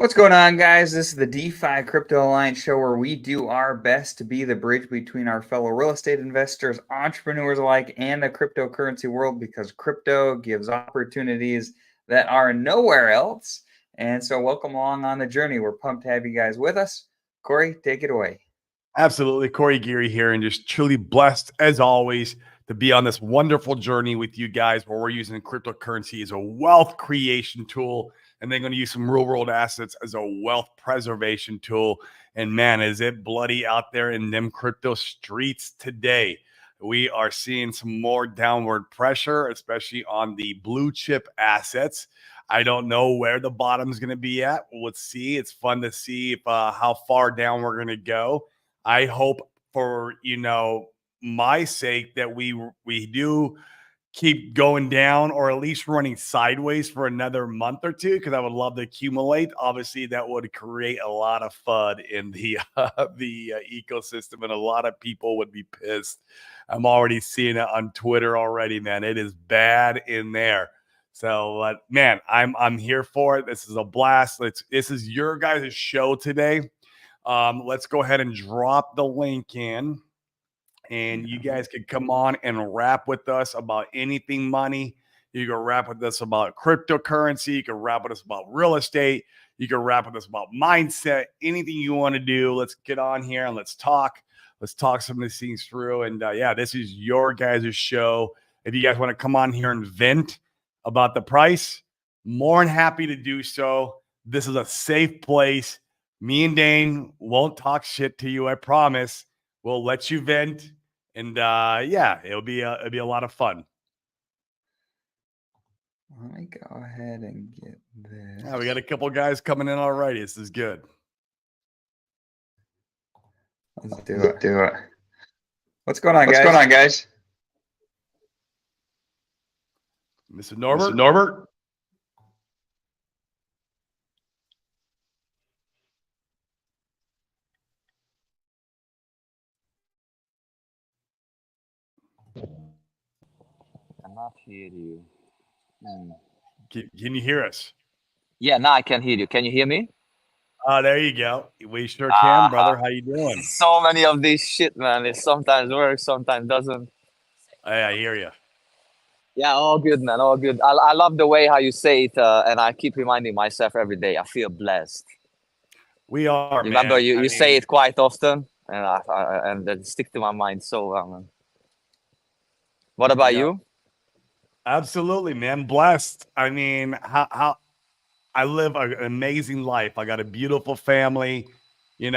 What's going on, guys? This is the DeFi Crypto Alliance show where we do our best to be the bridge between our fellow real estate investors, entrepreneurs alike, and the cryptocurrency world because crypto gives opportunities that are nowhere else. And so, welcome along on the journey. We're pumped to have you guys with us. Corey, take it away. Absolutely. Corey Geary here, and just truly blessed, as always, to be on this wonderful journey with you guys where we're using cryptocurrency as a wealth creation tool, and then going to use some real world assets as a wealth preservation tool. And man, is it bloody out there in them crypto streets today. We are seeing some more downward pressure, especially on the blue chip assets. I don't know where the bottom is going to be at. Let's see. It's fun to see if, how far down we're going to go. I hope for, my sake that we do keep going down or at least running sideways for another month or two, because I would love to accumulate. Obviously, that would create a lot of FUD in the ecosystem, and a lot of people would be pissed. I'm already seeing it on Twitter already, man. It is bad in there. So, man, I'm here for it. This is a blast. This is your guys' show today. Let's go ahead and drop the link in, and you guys can come on and rap with us about anything money. You can rap with us about cryptocurrency. You can rap with us about real estate. You can rap with us about mindset, anything you want to do. Let's get on here and let's talk. Let's talk some of these things through. And this is your guys' show. If you guys want to come on here and vent about the price, more than happy to do so. This is a safe place. Me and Dane won't talk shit to you. I promise. We'll let you vent, and it'll be a lot of fun. Let me go ahead and get this. Yeah, we got a couple guys coming in already. This is good. Let's do it. What's going on, guys? Mr. Norbert? Cannot hear you. Can you hear us? Yeah, now I can hear you. Can you hear me? There you go. We sure can, brother. How you doing? So many of these shit, man. It sometimes works, sometimes doesn't. I hear you. Yeah, all good, man. All good. I love the way how you say it, and I keep reminding myself every day. I feel blessed. We are. Remember, man. you say it quite often, and that stick to my mind so well, man. What about you? Absolutely, man. Blessed. I mean, how I live an amazing life. I got a beautiful family, and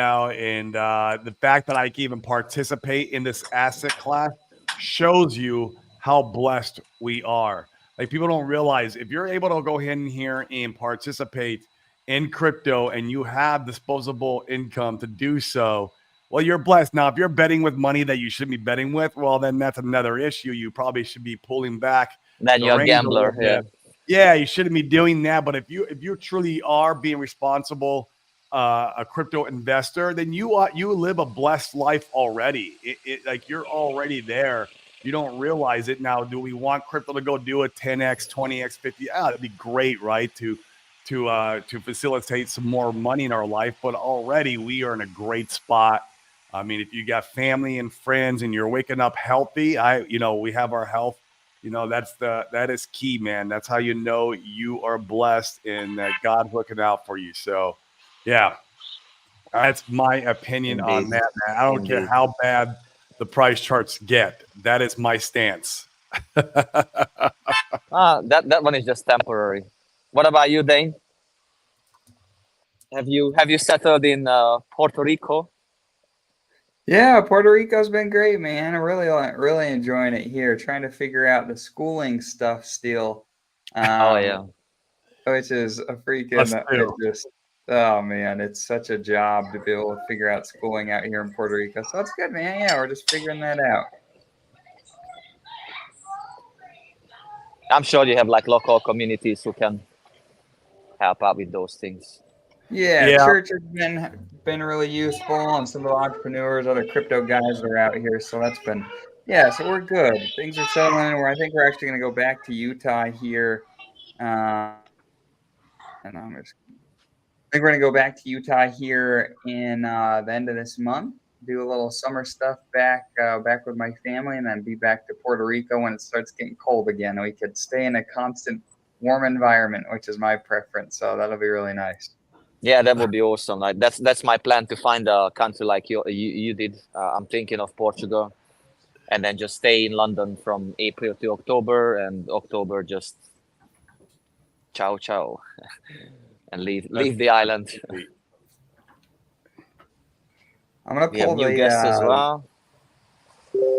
the fact that I can even participate in this asset class shows you how blessed we are. Like, people don't realize, if you're able to go in here and participate in crypto and you have disposable income to do so, well, you're blessed. Now, if you're betting with money that you shouldn't be betting with, well, then that's another issue. You probably should be pulling back. Then you're a gambler. Yeah, you shouldn't be doing that. But if you truly are being responsible, a crypto investor, then you live a blessed life already. Like, you're already there. You don't realize it. Now, do we want crypto to go do a 10x, 20x, 50? That'd be great, right? To facilitate some more money in our life. But already we are in a great spot. I mean, if you got family and friends and you're waking up healthy, we have our health. That is key, man. That's how you know you are blessed and that God's looking out for you. So, yeah, that's my opinion on that, man. I don't care how bad the price charts get. That is my stance. That one is just temporary. What about you, Dane? Have you settled in Puerto Rico? Yeah, Puerto Rico's been great, man. I'm really enjoying it here. Trying to figure out the schooling stuff still. Which is a freaking oh man, it's such a job to be able to figure out schooling out here in Puerto Rico. So it's good, man. Yeah, we're just figuring that out. I'm sure you have like local communities who can help out with those things. Yeah, church has been really useful, and some of the entrepreneurs, other crypto guys that are out here. So that's been, so we're good. Things are settling. I think we're actually going to go back to Utah here. And I'm just think we're gonna go back to Utah here in the end of this month. Do a little summer stuff back with my family, and then be back to Puerto Rico when it starts getting cold again. We could stay in a constant warm environment, which is my preference. So that'll be really nice. Yeah, that would be awesome. Like that's my plan, to find a country like you did. I'm thinking of Portugal, and then just stay in London from April to October, and October just ciao ciao, and leave the island. I'm gonna We have pull new guests as the well.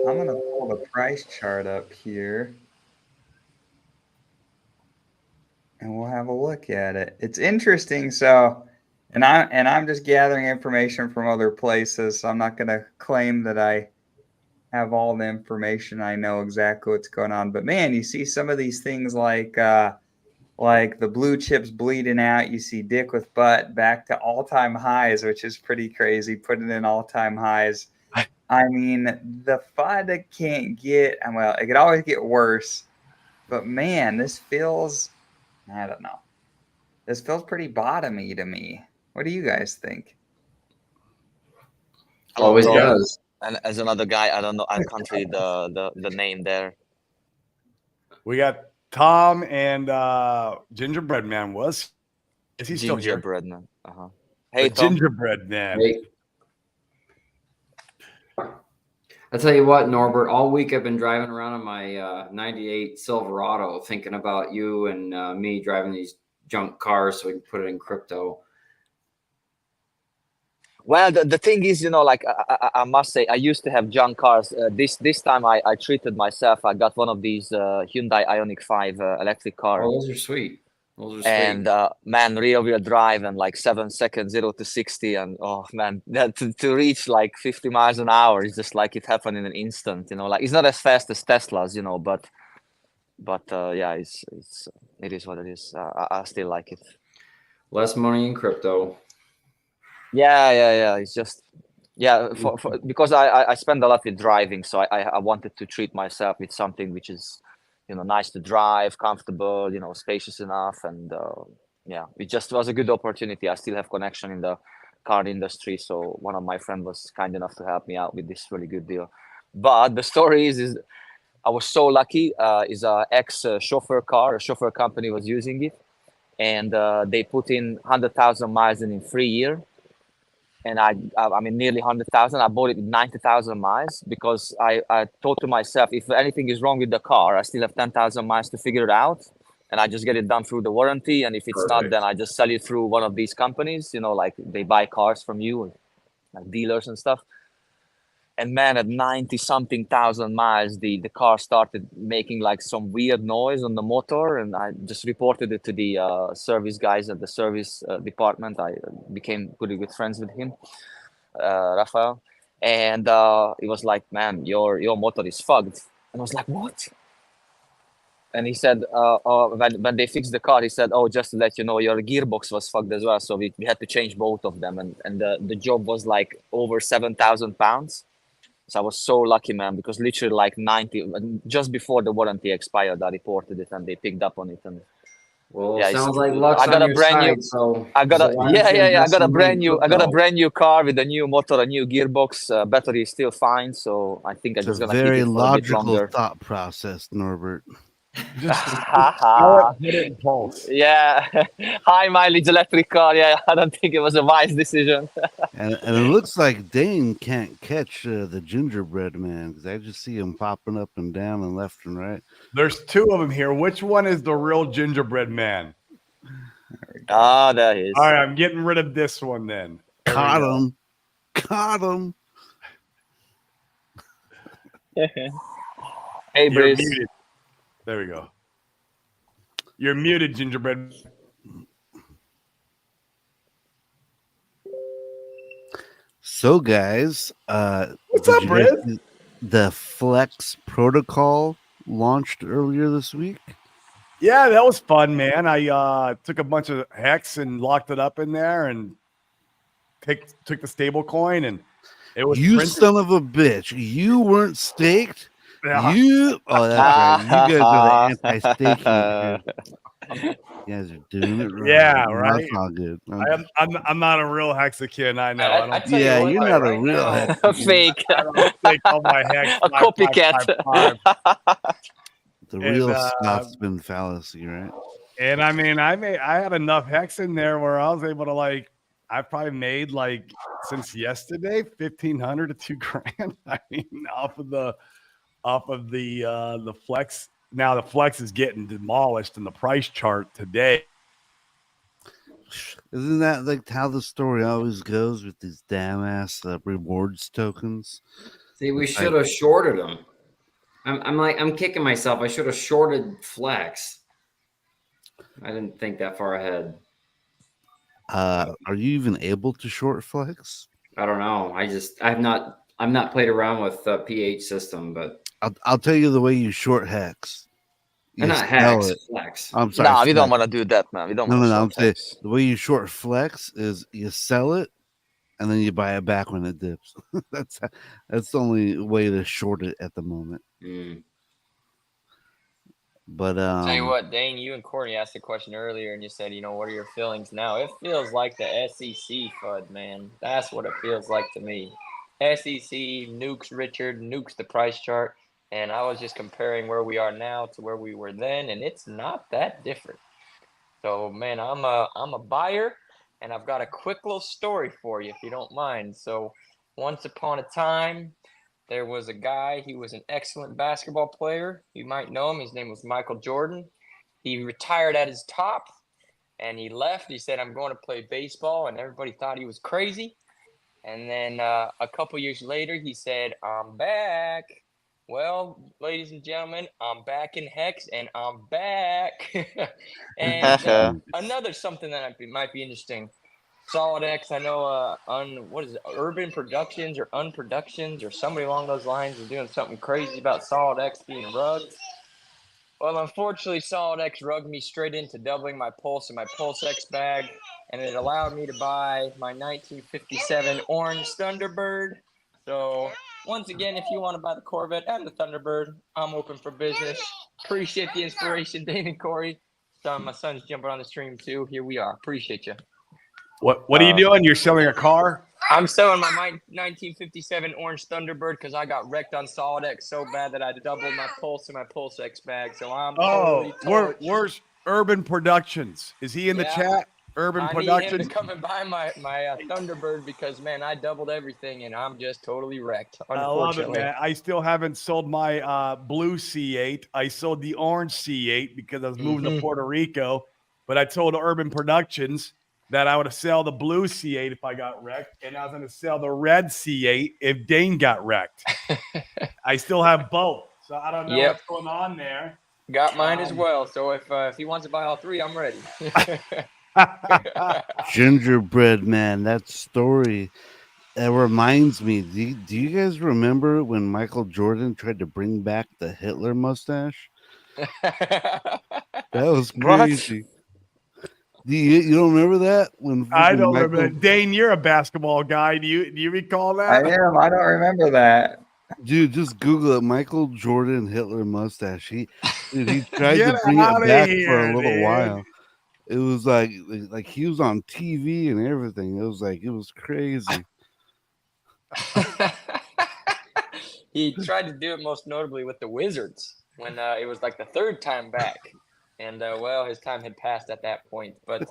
I'm gonna pull the price chart up here, and we'll have a look at it. It's interesting. So, and I'm just gathering information from other places. So I'm not gonna claim that I have all the information. I know exactly what's going on. But man, you see some of these things like the blue chips bleeding out. You see Dick with butt back to all-time highs, which is pretty crazy. Putting in all-time highs. I mean, the FUD can't get, well, it could always get worse. But man, this feels, I don't know. This feels pretty bottomy to me. What do you guys think? Always Bro, does. and as another guy, I don't know. I can't read the name there. We got Tom and Gingerbread Man. Is he still here? Gingerbread man. Hey The Tom. Gingerbread Man. Hey. I tell you what, Norbert, all week I've been driving around in my 98 Silverado thinking about you and me driving these junk cars so we can put it in crypto. Well, the thing is, like I must say, I used to have junk cars. This time I treated myself. I got one of these Hyundai Ioniq 5 electric car. Oh, those are sweet. Those are And sweet. man, rear wheel drive and like 7 seconds, 0 to 60. And oh man, to reach like 50 miles an hour is just like it happened in an instant, like it's not as fast as Tesla's, but yeah, it is what it is. I still like it. Less money in crypto. Yeah. It's just, for because I spend a lot with driving, so I wanted to treat myself with something which is, nice to drive, comfortable, spacious enough, and it just was a good opportunity. I still have connection in the car industry, so one of my friends was kind enough to help me out with this really good deal. But the story is I was so lucky. Is a ex chauffeur car. A chauffeur company was using it, and they put in 100,000 miles in 3 years. And I mean, nearly 100,000. I bought it with 90,000 miles because I thought to myself, if anything is wrong with the car, I still have 10,000 miles to figure it out. And I just get it done through the warranty. And if it's not, then I just sell it through one of these companies, like they buy cars from you, like dealers and stuff. And man, at 90-something thousand miles, the car started making like some weird noise on the motor. And I just reported it to the service guys at the service department. I became pretty good friends with him, Rafael. And he was like, man, your motor is fucked. And I was like, what? And he said, when they fixed the car, he said, oh, just to let you know, your gearbox was fucked as well. So we had to change both of them. And the job was like over 7,000 pounds. So I was so lucky, man, because literally like 90, just before the warranty expired, I reported it and they picked up on it. And well, sounds like luck's I got on a your brand side, new. so I got a I got a brand new. I got a crypto. brand new car with a new motor, a new gearbox. Battery is still fine, so I think I'm just gonna keep very it for a bit logical longer. thought process, Norbert. Pulse. Yeah, high mileage electric car. Yeah, I don't think it was a wise decision. And it looks like Dane can't catch the gingerbread man because I just see him popping up and down and left and right. There's two of them here. Which one is the real Gingerbread Man? There he is. All right, I'm getting rid of this one then. There we Caught go. him. Caught him. Hey, You're Bruce. muted. There we go. You're muted, Gingerbread. So, guys, What's did up, you guys Briz? see the Flex protocol launched earlier this week? Yeah, that was fun, man. I took a bunch of hex and locked it up in there and took the stable coin and it was You printed. son of a bitch. You weren't staked. Yeah. Oh, that's right. You guys are the anti-staking. You guys are doing it right. Yeah, Well, right. That's all good. I'm not a real Hexican. I know. I I don't. tell you Yeah, what, you're though, not a right real now- Hexican. Fake. I don't think all my hex A copycat. 5555. The real And, Scotsman fallacy, right? And I mean, I had enough hex in there where I was able to like, I probably made like since yesterday 1,500 to $2,000. I mean, off of the flex. Now the flex is getting demolished in the price chart today. Isn't that like how the story always goes with these damn ass rewards tokens? See, we should have shorted them. I'm kicking myself. I should have shorted Flex. I didn't think that far ahead. Are you even able to short flex? I don't know. I've not played around with the PH system, but I'll tell you the way you short hex. You not sell Hex, it. Flex. I'm sorry. Nah, we don't flex. want to do that, man. We don't No, want to I'm saying hex. the way you short flex is you sell it and then you buy it back when it dips. that's the only way to short it at the moment. Mm. But Tell you what, Dane, you and Courtney asked a question earlier, and you said, what are your feelings now? It feels like the SEC FUD, man. That's what it feels like to me. SEC nukes Richard, nukes the price chart, and I was just comparing where we are now to where we were then, and it's not that different. So, man, I'm a buyer, and I've got a quick little story for you, if you don't mind. So, once upon a time, there was a guy, he was an excellent basketball player. You might know him. His name was Michael Jordan. He retired at his top and he left. He said, I'm going to play baseball. And everybody thought he was crazy. And then a couple years later, he said, I'm back. Well, ladies and gentlemen, I'm back in Hex and I'm back. And another something that might be interesting. Solid X, I know what is it, Urban Productions or Unproductions or somebody along those lines is doing something crazy about Solid X being rugged. Well, unfortunately, Solid X rugged me straight into doubling my Pulse in my Pulse X bag, and it allowed me to buy my 1957 Orange Thunderbird. So, once again, if you want to buy the Corvette and the Thunderbird, I'm open for business. Appreciate the inspiration, Dave and Corey. My son's jumping on the stream too. Here we are. Appreciate you. What are you doing? You're selling a car? I'm selling my 1957 Orange Thunderbird because I got wrecked on Solid X so bad that I doubled my Pulse in my Pulse X bag. So I'm totally where's Urban Productions? Is he in the chat? Urban Productions. I need him to come and buy my Thunderbird because, man, I doubled everything and I'm just totally wrecked. I love it, man. I still haven't sold my blue C8. I sold the orange C8 because I was moving to Puerto Rico, but I told Urban Productions that I would sell the blue C8 if I got wrecked, and I was going to sell the red C8 if Dane got wrecked. I still have both, so I don't know what's going on there. Got mine as well, so if he wants to buy all three, I'm ready. Gingerbread man, that story, that reminds me. Do you guys remember when Michael Jordan tried to bring back the Hitler mustache? That was crazy. You don't remember that? I don't remember that. Dane, you're a basketball guy. Do you recall that? I am. I don't remember that. Dude, just Google it. Michael Jordan Hitler mustache. He tried to bring Get it back outta for a here, little dude. while. It was like he was on TV and everything. It was crazy. He tried to do it most notably with the Wizards when it was like the third time back. And, well, his time had passed at that point. But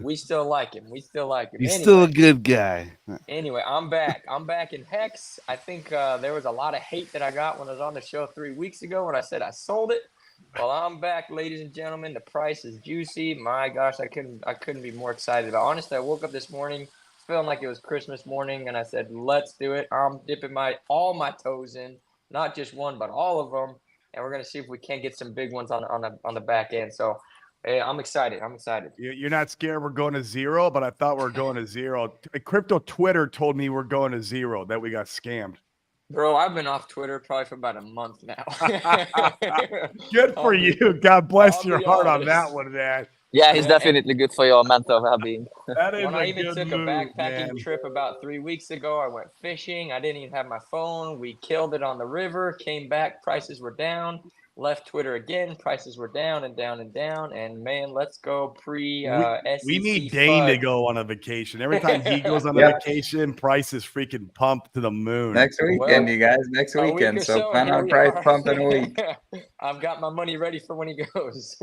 we still like him. He's Still a good guy. Anyway, I'm back. I'm back in Hex. I think there was a lot of hate that I got when I was on the show 3 weeks ago when I said I sold it. Well, I'm back, ladies and gentlemen. The price is juicy. My gosh, I couldn't be more excited about it. Honestly, I woke up this morning feeling like it was Christmas morning, and I said, let's do it. I'm dipping all my toes in, not just one, but all of them. And we're going to see if we can get some big ones on the back end. So, hey, I'm excited. You're not scared we're going to zero, but I thought we were going to zero. Crypto Twitter told me we're going to zero, that we got scammed. Bro, I've been off Twitter probably for about a month now. Good for you. God bless your heart on that one, man. Yeah, he's definitely good for your mental well-being. That is when I even good took move, a backpacking man. trip about 3 weeks ago, I went fishing. I didn't even have my phone. We killed it on the river, came back, prices were down. left Twitter again. Prices were down and down and down. And man, let's go SEC We need Dane to FUD. go on a vacation. Every time he goes on a Yeah. vacation, price is freaking pumped to the moon. Next weekend, Well, you guys. Next a week weekend. or So so, plan here on we price are. pump in a week. I've got my money ready for when he goes.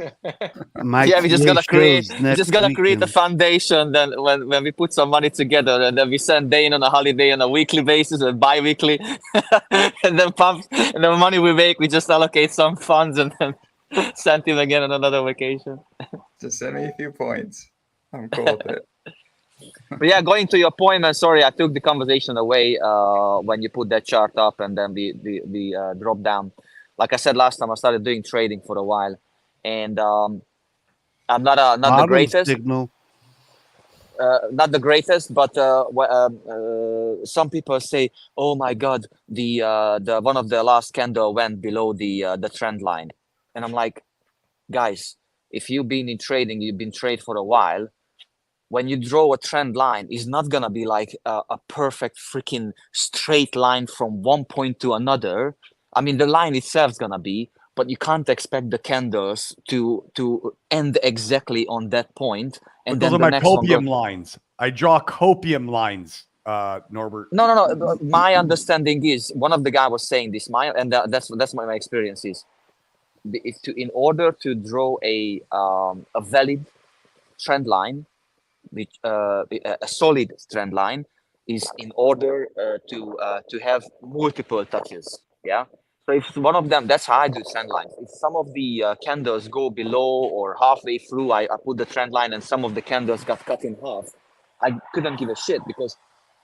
Mike, Yeah, we just TA gotta create. shows We next just gotta create a weekend. foundation. Then when we put some money together, and then we send Dane on a holiday on a weekly basis or bi-weekly, and then pump, and the money we make, we just allocate some funds and then send him again on another vacation. Just send me a few points. I'm cool with it. But yeah, going to your point, man. Sorry, I took the conversation away when you put that chart up and then the drop down. Like I said last time, I started doing trading for a while, and I'm not the Bottom greatest. signal. Not the greatest, but some people say, "Oh my God, the one of the last candle went below the trend line," and I'm like, guys, if you've been in trading, you've been trade for a while. When you draw a trend line, it's not gonna be like a perfect freaking straight line from one point to another. I mean, the line itself is gonna be, but you can't expect the candles to end exactly on that point. And But those then are the my next one copium goes. lines. I draw copium lines, Norbert. No. My understanding is one of the guy was saying this. That's my experience is. In order to draw a valid trend line, which a solid trend line, is in order to have multiple touches. Yeah. So if one of them, that's how I do trend lines. If some of the candles go below or halfway through, I put the trend line, and some of the candles got cut in half, I couldn't give a shit because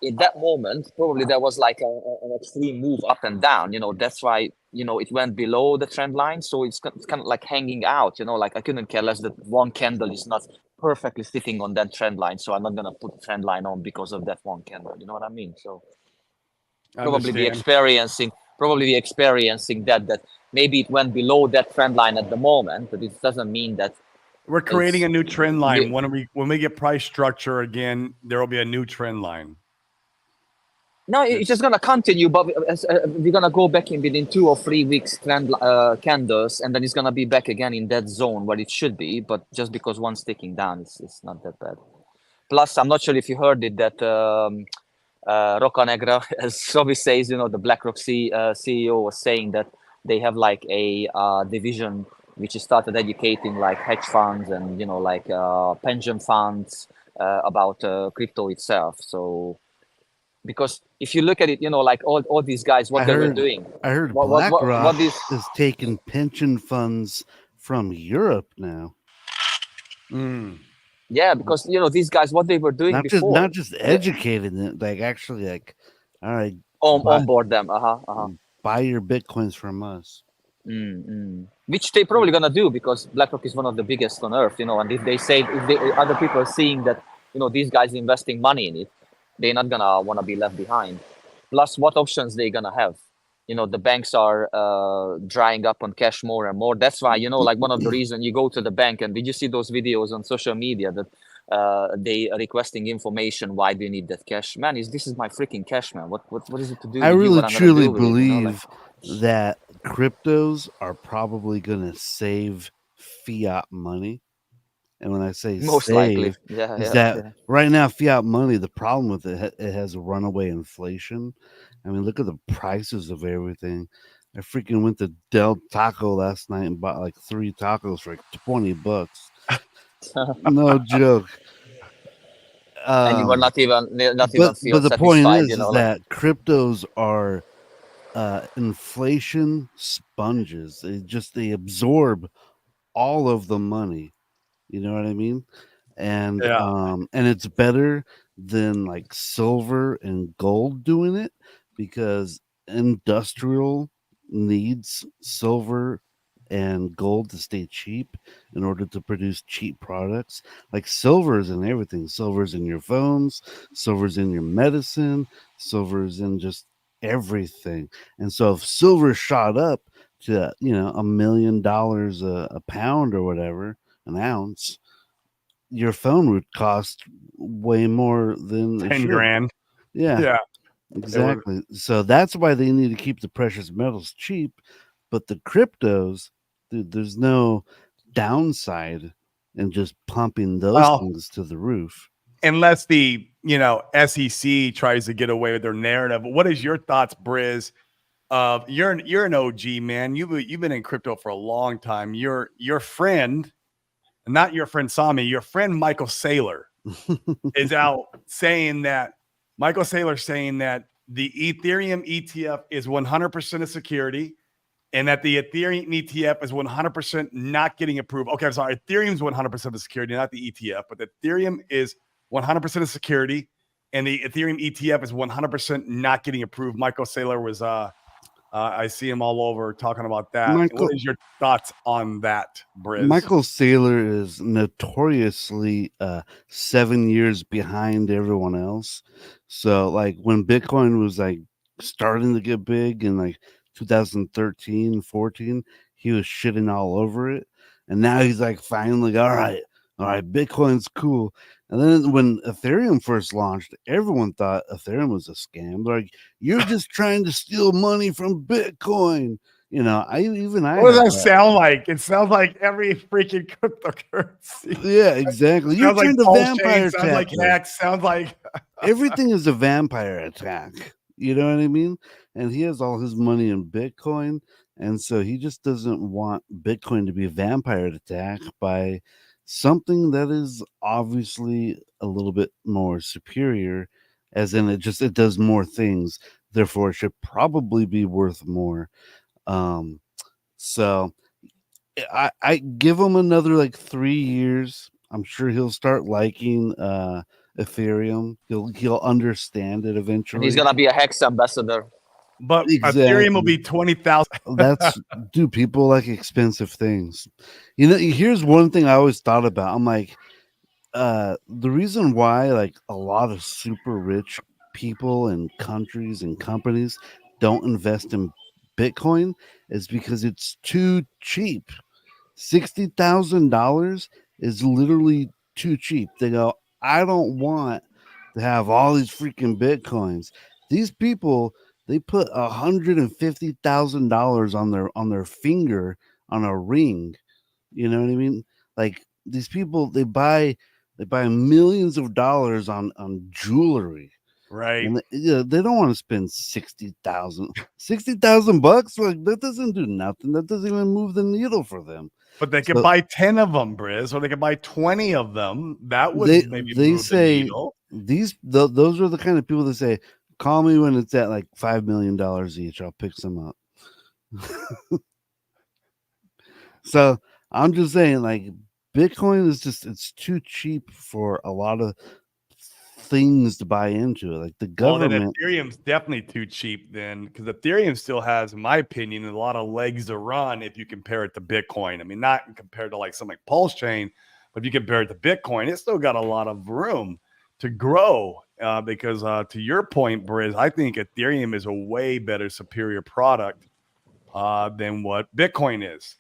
in that moment probably there was like an extreme move up and down. That's why it went below the trend line, so it's kind of like hanging out. Like I couldn't care less that one candle is not perfectly sitting on that trend line, so I'm not gonna put the trend line on because of that one candle. You know what I mean? So probably be Understand. experiencing that maybe it went below that trend line at the moment, but it doesn't mean that We're creating a new trend line. we- When we get price structure again, there will be a new trend line. no, it's just gonna continue, but we're gonna go back in within 2 or 3 weeks candles, and then it's gonna be back again in that zone where it should be. But just because one's ticking down, it's not that bad. Plus, I'm not sure if you heard it that Roca Negra, as Robbie says, the BlackRock CEO was saying that they have like a division which started educating like hedge funds and like pension funds about crypto itself. So because if you look at it, like all these guys, what they were doing. I heard What BlackRock this? is taking pension funds from Europe now. Yeah, because these guys, what they were doing before, Not just educating it, like actually, like, all right, onboard them. buy your bitcoins from us. Which they probably gonna do because BlackRock is one of the biggest on earth, and if other people are seeing that these guys investing money in it, they're not gonna want to be left behind. Plus, what options they gonna have? The banks are drying up on cash more and more. That's why like one of the reasons you go to the bank, and did you see those videos on social media that they are requesting information? Why do you need that cash? Man, this is my freaking cash, man. What is it to do? I with you? really What I'm gonna truly do with it, believe that cryptos are probably going to save fiat money. And when I say most save, likely, yeah. right now fiat money, the problem with it has runaway inflation. I mean, look at the prices of everything. I freaking went to Del Taco last night and bought like 3 tacos for like $20. No joke. And you were not even But feel the point satisfied, is that cryptos are inflation sponges. They absorb all of the money. You know what I mean? And and it's better than like silver and gold doing it because industrial needs silver and gold to stay cheap in order to produce cheap products. Like silver's in everything. Silver's in your phones, silver's in your medicine, silver's in just everything. And so if silver shot up to $1 million a pound or whatever, an ounce, your phone would cost way more than 10 grand. Yeah, exactly. So that's why they need to keep the precious metals cheap. But the cryptos, dude, there's no downside in just pumping those Well, things to the roof. unless the SEC tries to get away with their narrative. What is your thoughts, Briz? You're an OG, man. You've been in crypto for a long time. Your friend, not your friend Sami, your friend Michael Saylor is out saying that the Ethereum ETF is 100% a security, and that the Ethereum ETF is 100% not getting approved. Okay, I'm sorry. Ethereum's 100% a security, not the ETF, but the Ethereum is 100% a security, and the Ethereum ETF is 100% not getting approved. Michael Saylor was I see him all over talking about that. Michael- What is your thoughts on that, Briz? Michael Saylor is notoriously 7 years behind everyone else. So like when Bitcoin was like starting to get big in like 2013, 14, he was shitting all over it. And now he's like finally, all right, Bitcoin's cool. And then when Ethereum first launched, everyone thought Ethereum was a scam. They're like, you're just trying to steal money from Bitcoin. You know, I What does that sound like? It sounds like every freaking cryptocurrency. Yeah, exactly. You're Sounds like trying to Pulsechain, vampire sounds like attack. Hex, sounds like Everything is a vampire attack. You know what I mean? And he has all his money in Bitcoin. And so he just doesn't want Bitcoin to be a vampire attack by something that is obviously a little bit more superior, as in it does more things. Therefore, it should probably be worth more. So I give him another like 3 years. I'm sure he'll start liking Ethereum. He'll understand it And eventually. he's gonna be a Hex ambassador. but Exactly. Ethereum will be 20,000. That's dude, people like expensive things. You know, here's one thing I always thought about. I'm like, the reason why like a lot of super rich people and countries and companies don't invest in Bitcoin is because it's too cheap. $60,000 is literally too cheap. They go, I don't want to have all these freaking Bitcoins. These people, they put $150,000 on their finger on a ring. You know what I mean? Like these people, they buy millions of dollars on jewelry. Right. And they don't want to spend 60,000 $60,000. Like that doesn't do nothing. That doesn't even move the needle for them. But they could buy 10 of them, Briz, or they could buy 20 of them. That would maybe move say the needle. Those are the kind of people that say, call me when it's at like $5 million each. I'll pick some up. So I'm just saying, like, Bitcoin is it's too cheap for a lot of things to buy into. Like the government. Well, then Ethereum's definitely too cheap then, because Ethereum still has, in my opinion, a lot of legs to run if you compare it to Bitcoin. I mean, not compared to like something like Pulsechain, but if you compare it to Bitcoin, it's still got a lot of room to grow. Because to your point, Briz, I think Ethereum is a way better, superior product than what Bitcoin is.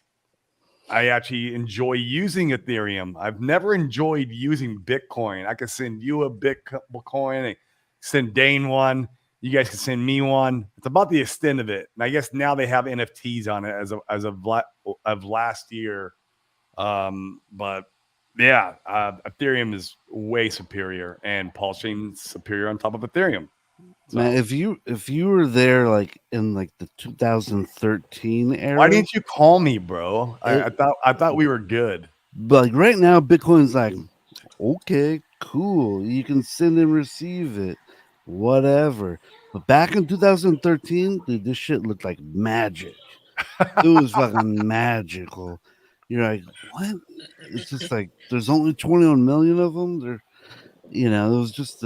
I actually enjoy using Ethereum. I've never enjoyed using Bitcoin. I could send you a Bitcoin, and send Dane one. You guys can send me one. It's about the extent of it. And I guess now they have NFTs on it as of last year. But yeah, Ethereum is way superior, and Pulsechain's superior on top of Ethereum. So, man, if you were there like in like the 2013 era, why didn't you call me, bro? I thought we were good. But like right now, Bitcoin's like, okay, cool. You can send and receive it, whatever. But back in 2013, dude, this shit looked like magic. It was fucking magical. You're like, what? It's just like there's only 21 million of them. It was just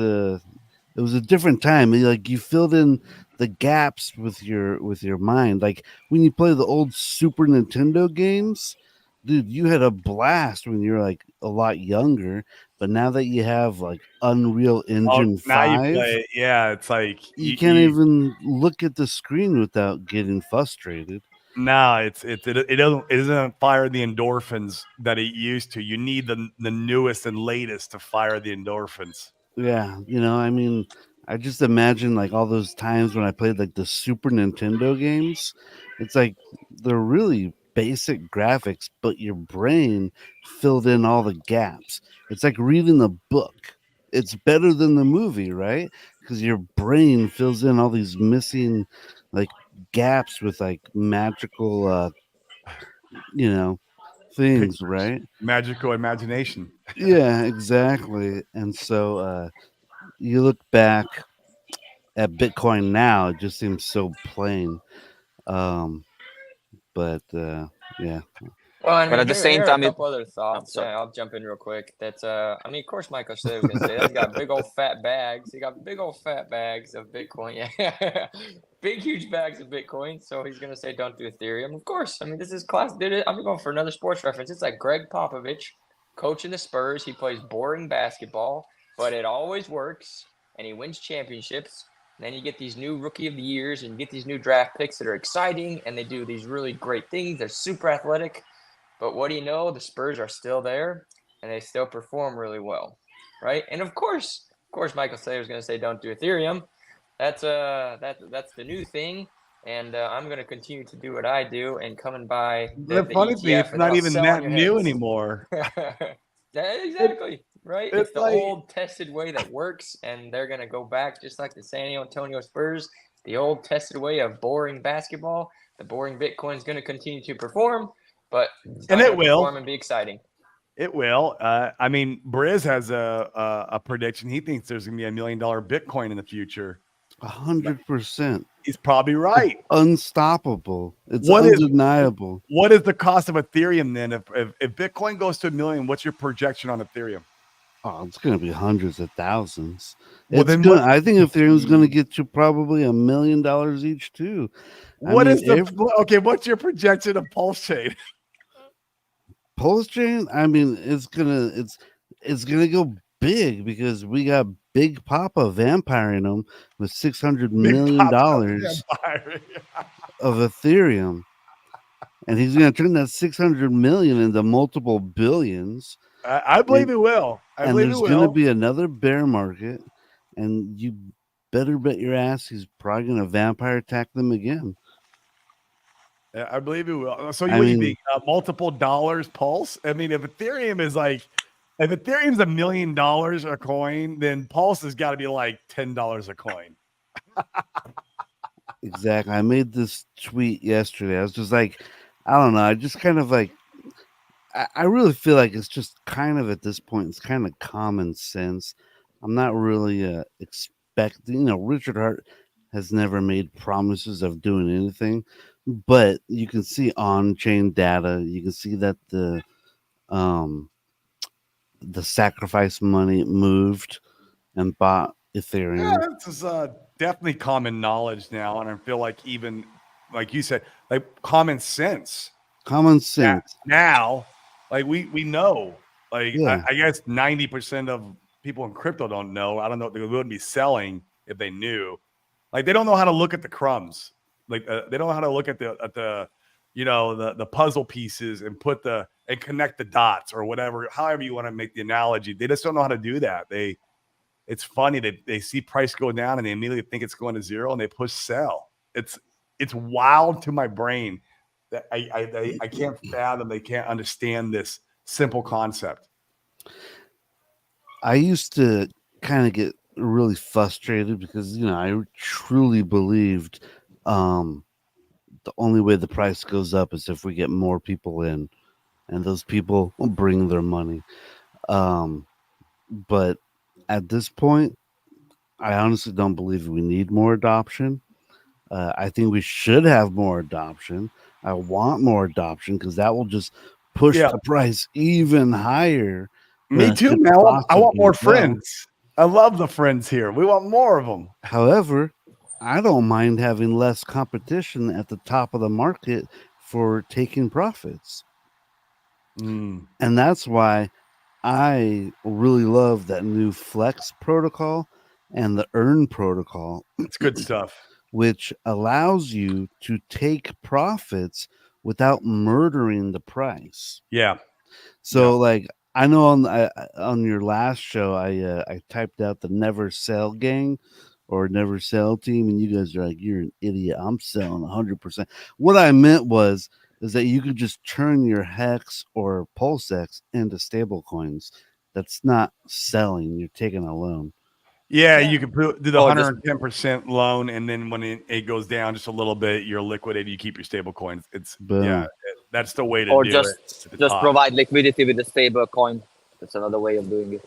it was a different time. Like you filled in the gaps with your mind. Like when you play the old Super Nintendo games, dude, you had a blast when you were like a lot younger. But now that you have like Unreal Engine 5, you play, yeah, it's like you can't even look at the screen without getting frustrated. No, it doesn't fire the endorphins that it used to. You need the newest and latest to fire the endorphins. Yeah, I mean, I just imagine like all those times when I played like the Super Nintendo games. It's like they're really basic graphics, but your brain filled in all the gaps. It's like reading a book. It's better than the movie, right? Because your brain fills in all these missing like gaps with like magical things, Pictures. right? Magical imagination. Yeah, exactly. And so you look back at Bitcoin now, it just seems so plain. Um, but yeah. Well, I But mean, at the here, same here are a time, couple other oh, thoughts. sorry. I'll jump in real quick. That's I mean, of course, Michael said was gonna say that's got big old fat bags. He got big old fat bags of Bitcoin. Yeah, big huge bags of Bitcoin. So he's gonna say don't do Ethereum. Of course. I mean, this is class. I'm going for another sports reference. It's like Greg Popovich coaching the Spurs. He plays boring basketball, but it always works, and he wins championships. And then you get these new rookie of the years, and you get these new draft picks that are exciting, and they do these really great things. They're super athletic. But what do you know? The Spurs are still there, and they still perform really well, right? And of course, Michael Saylor is going to say don't do Ethereum. That's the new thing, and I'm going to continue to do what I do and come and buy The the funny thing, ETF, it's and then not I'll even sell on that your new heads. anymore. Yeah, exactly, right? it's It's the like- old tested way that works, and they're going to go back just like the San Antonio Spurs. The old tested way of boring basketball. The boring Bitcoin is going to continue to perform, but it's And not it gonna will. perform and be exciting. It will. I mean, Briz has a prediction. He thinks there's going to be $1 million Bitcoin in the future. 100%. He's probably right. Unstoppable. It's What is- undeniable. What is the cost of Ethereum then? If Bitcoin goes to $1 million, what's your projection on Ethereum? Oh, it's going to be hundreds of thousands. Well, It's then gonna, what- I think Ethereum's going to get you probably $1 million each too. What mean, is okay? What's your projection of Pulsechain? Pulsechain? I mean, it's gonna go big because we got Big Papa vampiring them with $600 million of Ethereum, and he's gonna turn that 600 million into multiple billions. I believe it will. And there's gonna be another bear market, and you better bet your ass he's probably gonna vampire attack them again. I believe it will. So I what do mean- you think? Multiple dollars Pulse? I mean, if Ethereum's $1 million a coin, then Pulse has got to be like $10 a coin. Exactly. I made this tweet yesterday. I was just like, I don't know. I just kind of like, I really feel like it's just kind of at this point, it's kind of common sense. I'm not really expecting, Richard Hart has never made promises of doing anything, but you can see on-chain data. You can see that the sacrifice money moved and bought Ethereum. Yeah, this is definitely common knowledge now, and I feel like even like you said, like common sense. Common sense. Now, like we know, like Yeah. I guess 90% of people in crypto don't know. I don't know. They wouldn't be selling if they knew. Like they don't know how to look at the crumbs. Like they don't know how to look at the the puzzle pieces and and connect the dots or whatever. However you want to make the analogy, they just don't know how to do that. It's funny that they see price go down and they immediately think it's going to zero and they push sell. It's wild to my brain that I can't fathom. They can't understand this simple concept. I used to kind of get really frustrated because I truly believed the only way the price goes up is if we get more people in, and those people will bring their money. But at this point, I honestly don't believe we need more adoption. I think we should have more adoption. I want more adoption because that will just push the price even higher. Me too, man. I want more friends. I love the friends here. We want more of them. However, I don't mind having less competition at the top of the market for taking profits. And that's why I really love that new Flex protocol and the Earn protocol. It's good stuff. Which allows you to take profits without murdering the price. Yeah. So like I know on your last show I typed out the never sell gang or never sell team, and you guys are like, you're an idiot. I'm selling 100%. What I meant was is that you could just turn your Hex or Pulsex into stable coins. That's not selling. You're taking a loan. Yeah, you can do the Or just 110% loan, and then when it goes down just a little bit, you're liquidated. You keep your stable coins. Boom. That's the way to or do it just at the just top. provide liquidity with the stable coin. That's another way of doing it.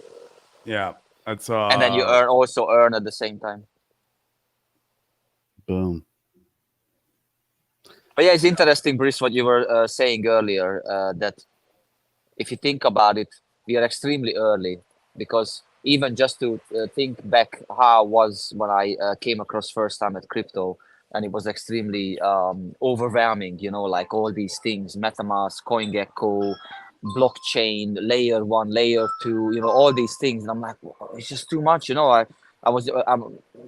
Yeah, that's And then you also earn at the same time. Boom. But yeah, it's interesting, Brice, what you were saying earlier, that if you think about it, we are extremely early, because even just to think back how was when I came across first time at crypto, and it was extremely overwhelming, like all these things, MetaMask, CoinGecko, blockchain, layer 1, layer 2, all these things. And I'm like, it's just too much, I was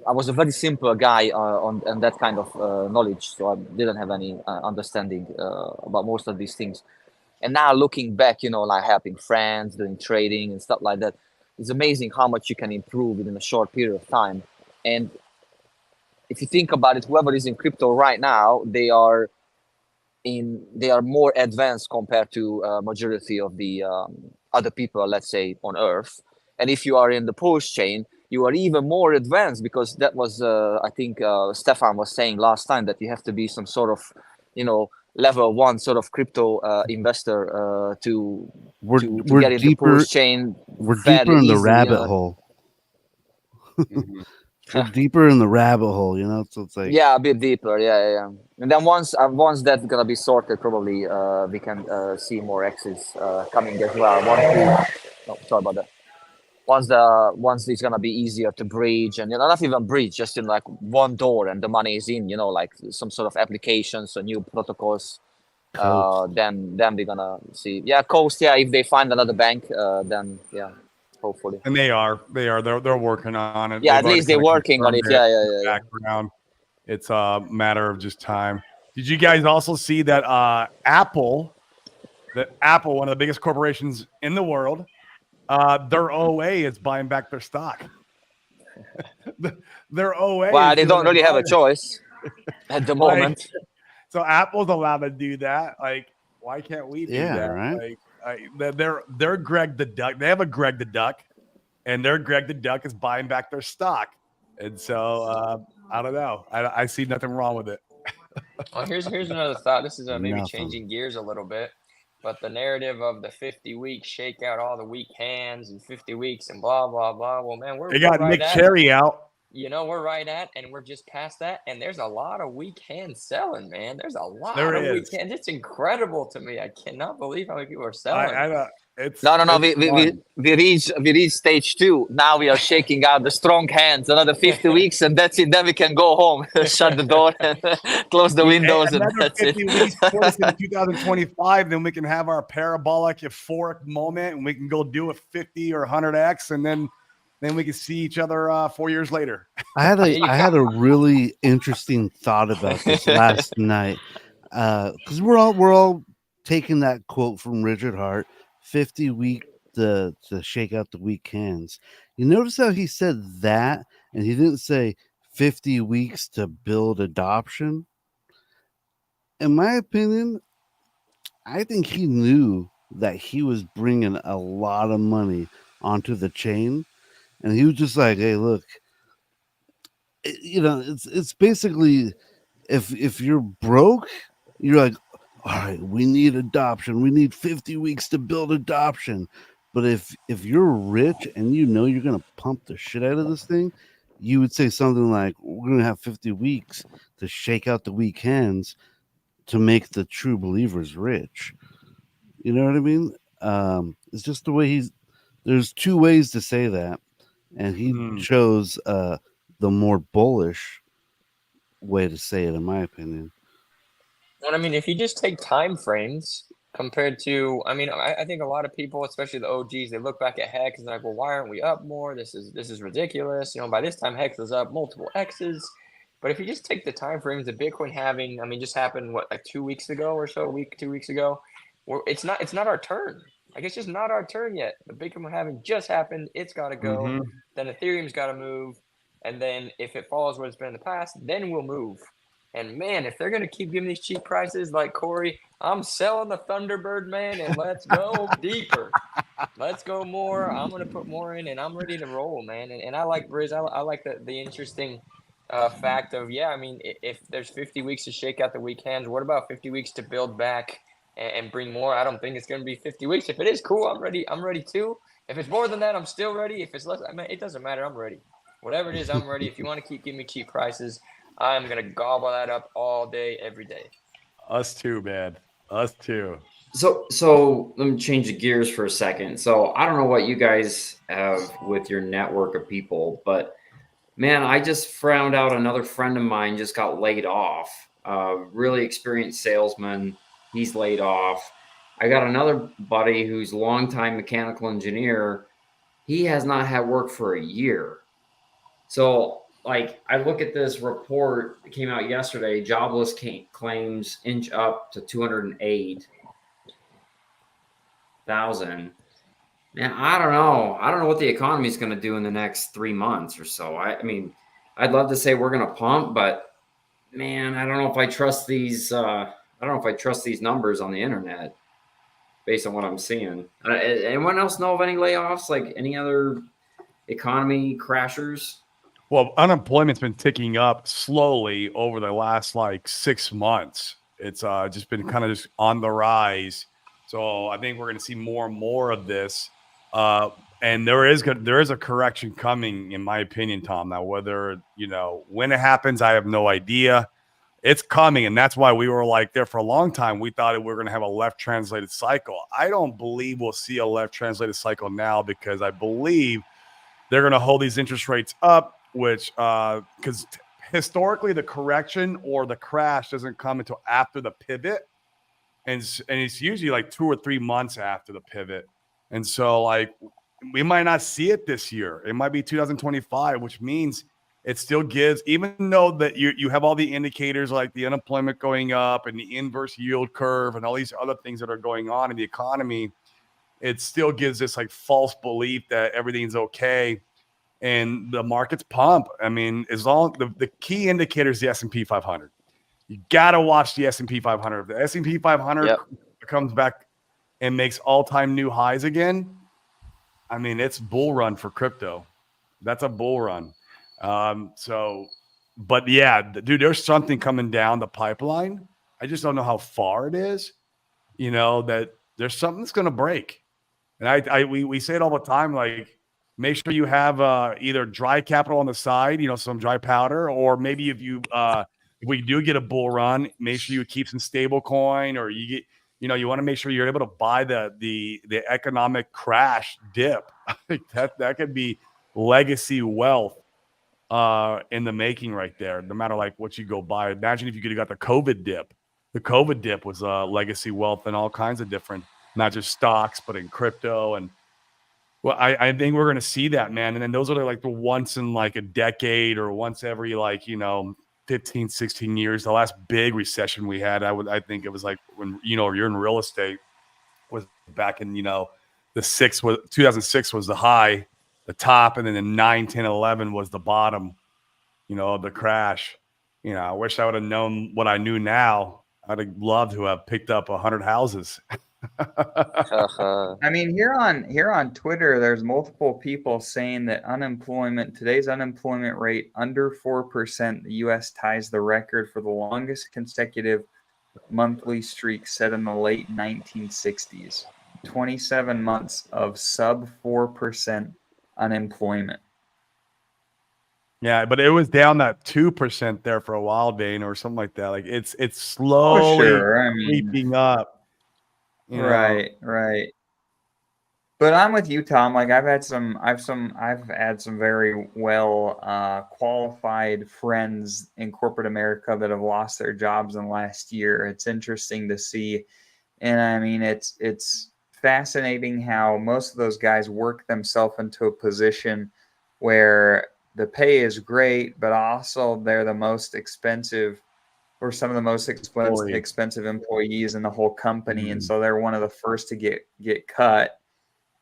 I was a very simple guy on that kind of knowledge, so I didn't have any understanding about most of these things. And now looking back, like helping friends, doing trading and stuff like that, it's amazing how much you can improve within a short period of time. And if you think about it, whoever is in crypto right now, they are more advanced compared to majority of the other people, let's say, on Earth. And if you are in the Pulsechain, you are even more advanced, because that was I think Stefan was saying last time that you have to be some sort of level 1 sort of crypto investor to We're get in the deeper. Pulsechain We're fairly deeper in the easily. rabbit hole. Mhm. We're deeper in the rabbit hole. So it's like, Yeah, a bit deeper. Yeah. And then once that's gonna be sorted, probably we can see more exits coming as well. Sorry about that. Once it's gonna be easier to bridge, and not even bridge, just in like one door, and the money is in. Like some sort of applications or new protocols. Coast. Then we're gonna see. Yeah, Coast. Yeah, if they find another bank, then yeah, hopefully. And they're working on it. Yeah, They've at already least they're kind of working on confirmed it. it Yeah, in the background. It's a matter of just time. Did you guys also see that Apple, one of the biggest corporations in the world, their OA is buying back their stock. Their OA Well, is they doing don't really have a choice at the moment. so Apple's allowed to do that. Like, why can't we do Yeah, that? right. Like, they're Greg the Duck. They have a Greg the Duck, and their Greg the Duck is buying back their stock. And so I don't know. I see nothing wrong with it. Well, here's another thought. This is maybe Nothing. changing gears a little bit, but the narrative of the 50 weeks shake out all the weak hands and 50 weeks and blah blah blah. Well, man, They we're got right Nick at Cherry out. we're right at, and we're just past that. And there's a lot of weak hands selling, man. There's a lot There of weak is. hands. It's incredible to me. I cannot believe how many people are selling. It's No. it's We reach stage 2. Now we are shaking out the strong hands. Another 50 weeks, and that's it. Then we can go home, shut the door, and close the windows, and another that's 50 it. weeks put us in 2025. Then we can have our parabolic euphoric moment, and we can go do a 50 or 100x, and then we can see each other 4 years later. I had a really interesting thought about this last night, because we're all taking that quote from Richard Hart, 50 week to shake out the weak hands. You notice how he said that, and he didn't say 50 weeks to build adoption. In my opinion, I think he knew that he was bringing a lot of money onto the chain, and he was just like, "Hey, look, it's basically if you're broke, you're like, all right, we need adoption. We need 50 weeks to build adoption. But if you're rich and you're gonna pump the shit out of this thing, you would say something like, we're gonna have 50 weeks to shake out the weak hands to make the true believers rich. You know what I mean? It's just the way there's two ways to say that, and he chose the more bullish way to say it, in my opinion. Well, I mean, if you just take time frames compared to, I think a lot of people, especially the OGs, they look back at Hex and they're like, well, why aren't we up more? This is ridiculous. By this time, Hex was up multiple X's. But if you just take the time frames, the Bitcoin halving, just happened like 2 weeks ago or so, 2 weeks ago. It's not our turn. Like, it's just not our turn yet. The Bitcoin halving just happened. It's got to go. Mhm. Then Ethereum's got to move. And then if it follows what it's been in the past, then we'll move. And man, if they're gonna keep giving these cheap prices like Corey, I'm selling the Thunderbird, man, and let's go deeper. Let's go more. I'm gonna put more in, and I'm ready to roll, man. And I like Briz. I like the interesting fact of, yeah. I mean, if there's 50 weeks to shake out the weak hands, what about 50 weeks to build back and bring more? I don't think it's gonna be 50 weeks. If it is, cool. I'm ready. I'm ready too. If it's more than that, I'm still ready. If it's less, I mean, it doesn't matter. I'm ready. Whatever it is, I'm ready. If you want to keep giving me cheap prices, I'm gonna gobble that up all day, every day. Us too, man. Us too. So let me change the gears for a second. So I don't know what you guys have with your network of people, but man, I just found out another friend of mine just got laid off. Really experienced salesman. He's laid off. I got another buddy who's a longtime mechanical engineer. He has not had work for a year. So, like, I look at this report that came out yesterday. Jobless claims inch up to 208,000. Man, I don't know. I don't know what the economy is going to do in the next 3 months or so. I mean, I'd love to say we're going to pump, but man, I don't know if I trust these. I don't know if I trust these numbers on the internet based on what I'm seeing. Anyone else know of any layoffs? Like any other economy crashers? Well, unemployment's been ticking up slowly over the last like 6 months. It's just been kind of just on the rise. So I think we're going to see more and more of this. And there is a correction coming, in my opinion, Tom. Now, whether, when it happens, I have no idea. It's coming, and that's why we were like there for a long time. We thought we were going to have a left translated cycle. I don't believe we'll see a left translated cycle now, because I believe they're going to hold these interest rates up, which because historically the correction or the crash doesn't come until after the pivot. And it's usually like 2 or 3 months after the pivot. And so, like, we might not see it this year. It might be 2025, which means it still gives, even though that you have all the indicators like the unemployment going up and the inverse yield curve and all these other things that are going on in the economy, it still gives this like false belief that everything's okay. And the markets pump. I mean, as long the key indicator is the S&P 500. You got to watch the S&P 500. If the S&P 500 comes back and makes all-time new highs again, I mean, it's bull run for crypto. That's a bull run. But yeah, dude, there's something coming down the pipeline. I just don't know how far it is, that there's something that's going to break. And we say it all the time, like, make sure you have either dry capital on the side, some dry powder, or maybe if we do get a bull run, make sure you keep some stable coin, or you get, you want to make sure you're able to buy the economic crash dip. that could be legacy wealth in the making right there, no matter like what you go buy. Imagine if you could have got the COVID dip. The COVID dip was legacy wealth and all kinds of different, not just stocks, but in crypto. And well, I think we're going to see that, man. And then those are like the once in like a decade or once every 15, 16 years. The last big recession we had, I think it was like when, you're in real estate, was back in, the 2006 was the high, the top, and then the 9, 10, 11 was the bottom, the crash. I wish I would have known what I knew now. I'd have loved to have picked up 100 houses. I mean, here on Twitter, there's multiple people saying that today's unemployment rate under 4%, the U.S. ties the record for the longest consecutive monthly streak set in the late 1960s. 27 months of sub 4% unemployment. Yeah, but it was down that 2% there for a while, Dane, or something like that. Like it's slowly creeping up. Right. But I'm with you, Tom. Like I've had some very well qualified friends in corporate America that have lost their jobs in the last year. It's interesting to see, and I mean it's fascinating how most of those guys work themselves into a position where the pay is great, but also they're the most expensive or some of the most expensive employees in the whole company. And so they're one of the first to get cut.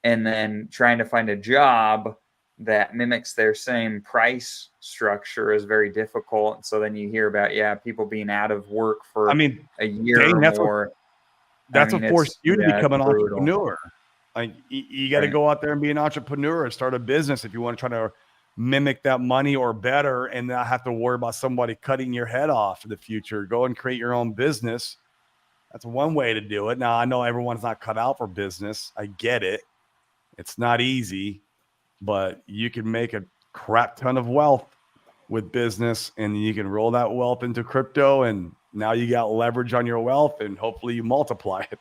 And then trying to find a job that mimics their same price structure is very difficult. So then you hear about people being out of work for I mean, a year dang, or that's more. what forced you to become it's an brutal. entrepreneur. Like you got to Right. go out there and be an entrepreneur and start a business if you want to try to mimic that money or better and not have to worry about somebody cutting your head off in the future. Go and create your own business. That's one way to do it. Now, I know everyone's not cut out for business. I get it. It's not easy, but you can make a crap ton of wealth with business, and you can roll that wealth into crypto, and now you got leverage on your wealth, and hopefully you multiply it.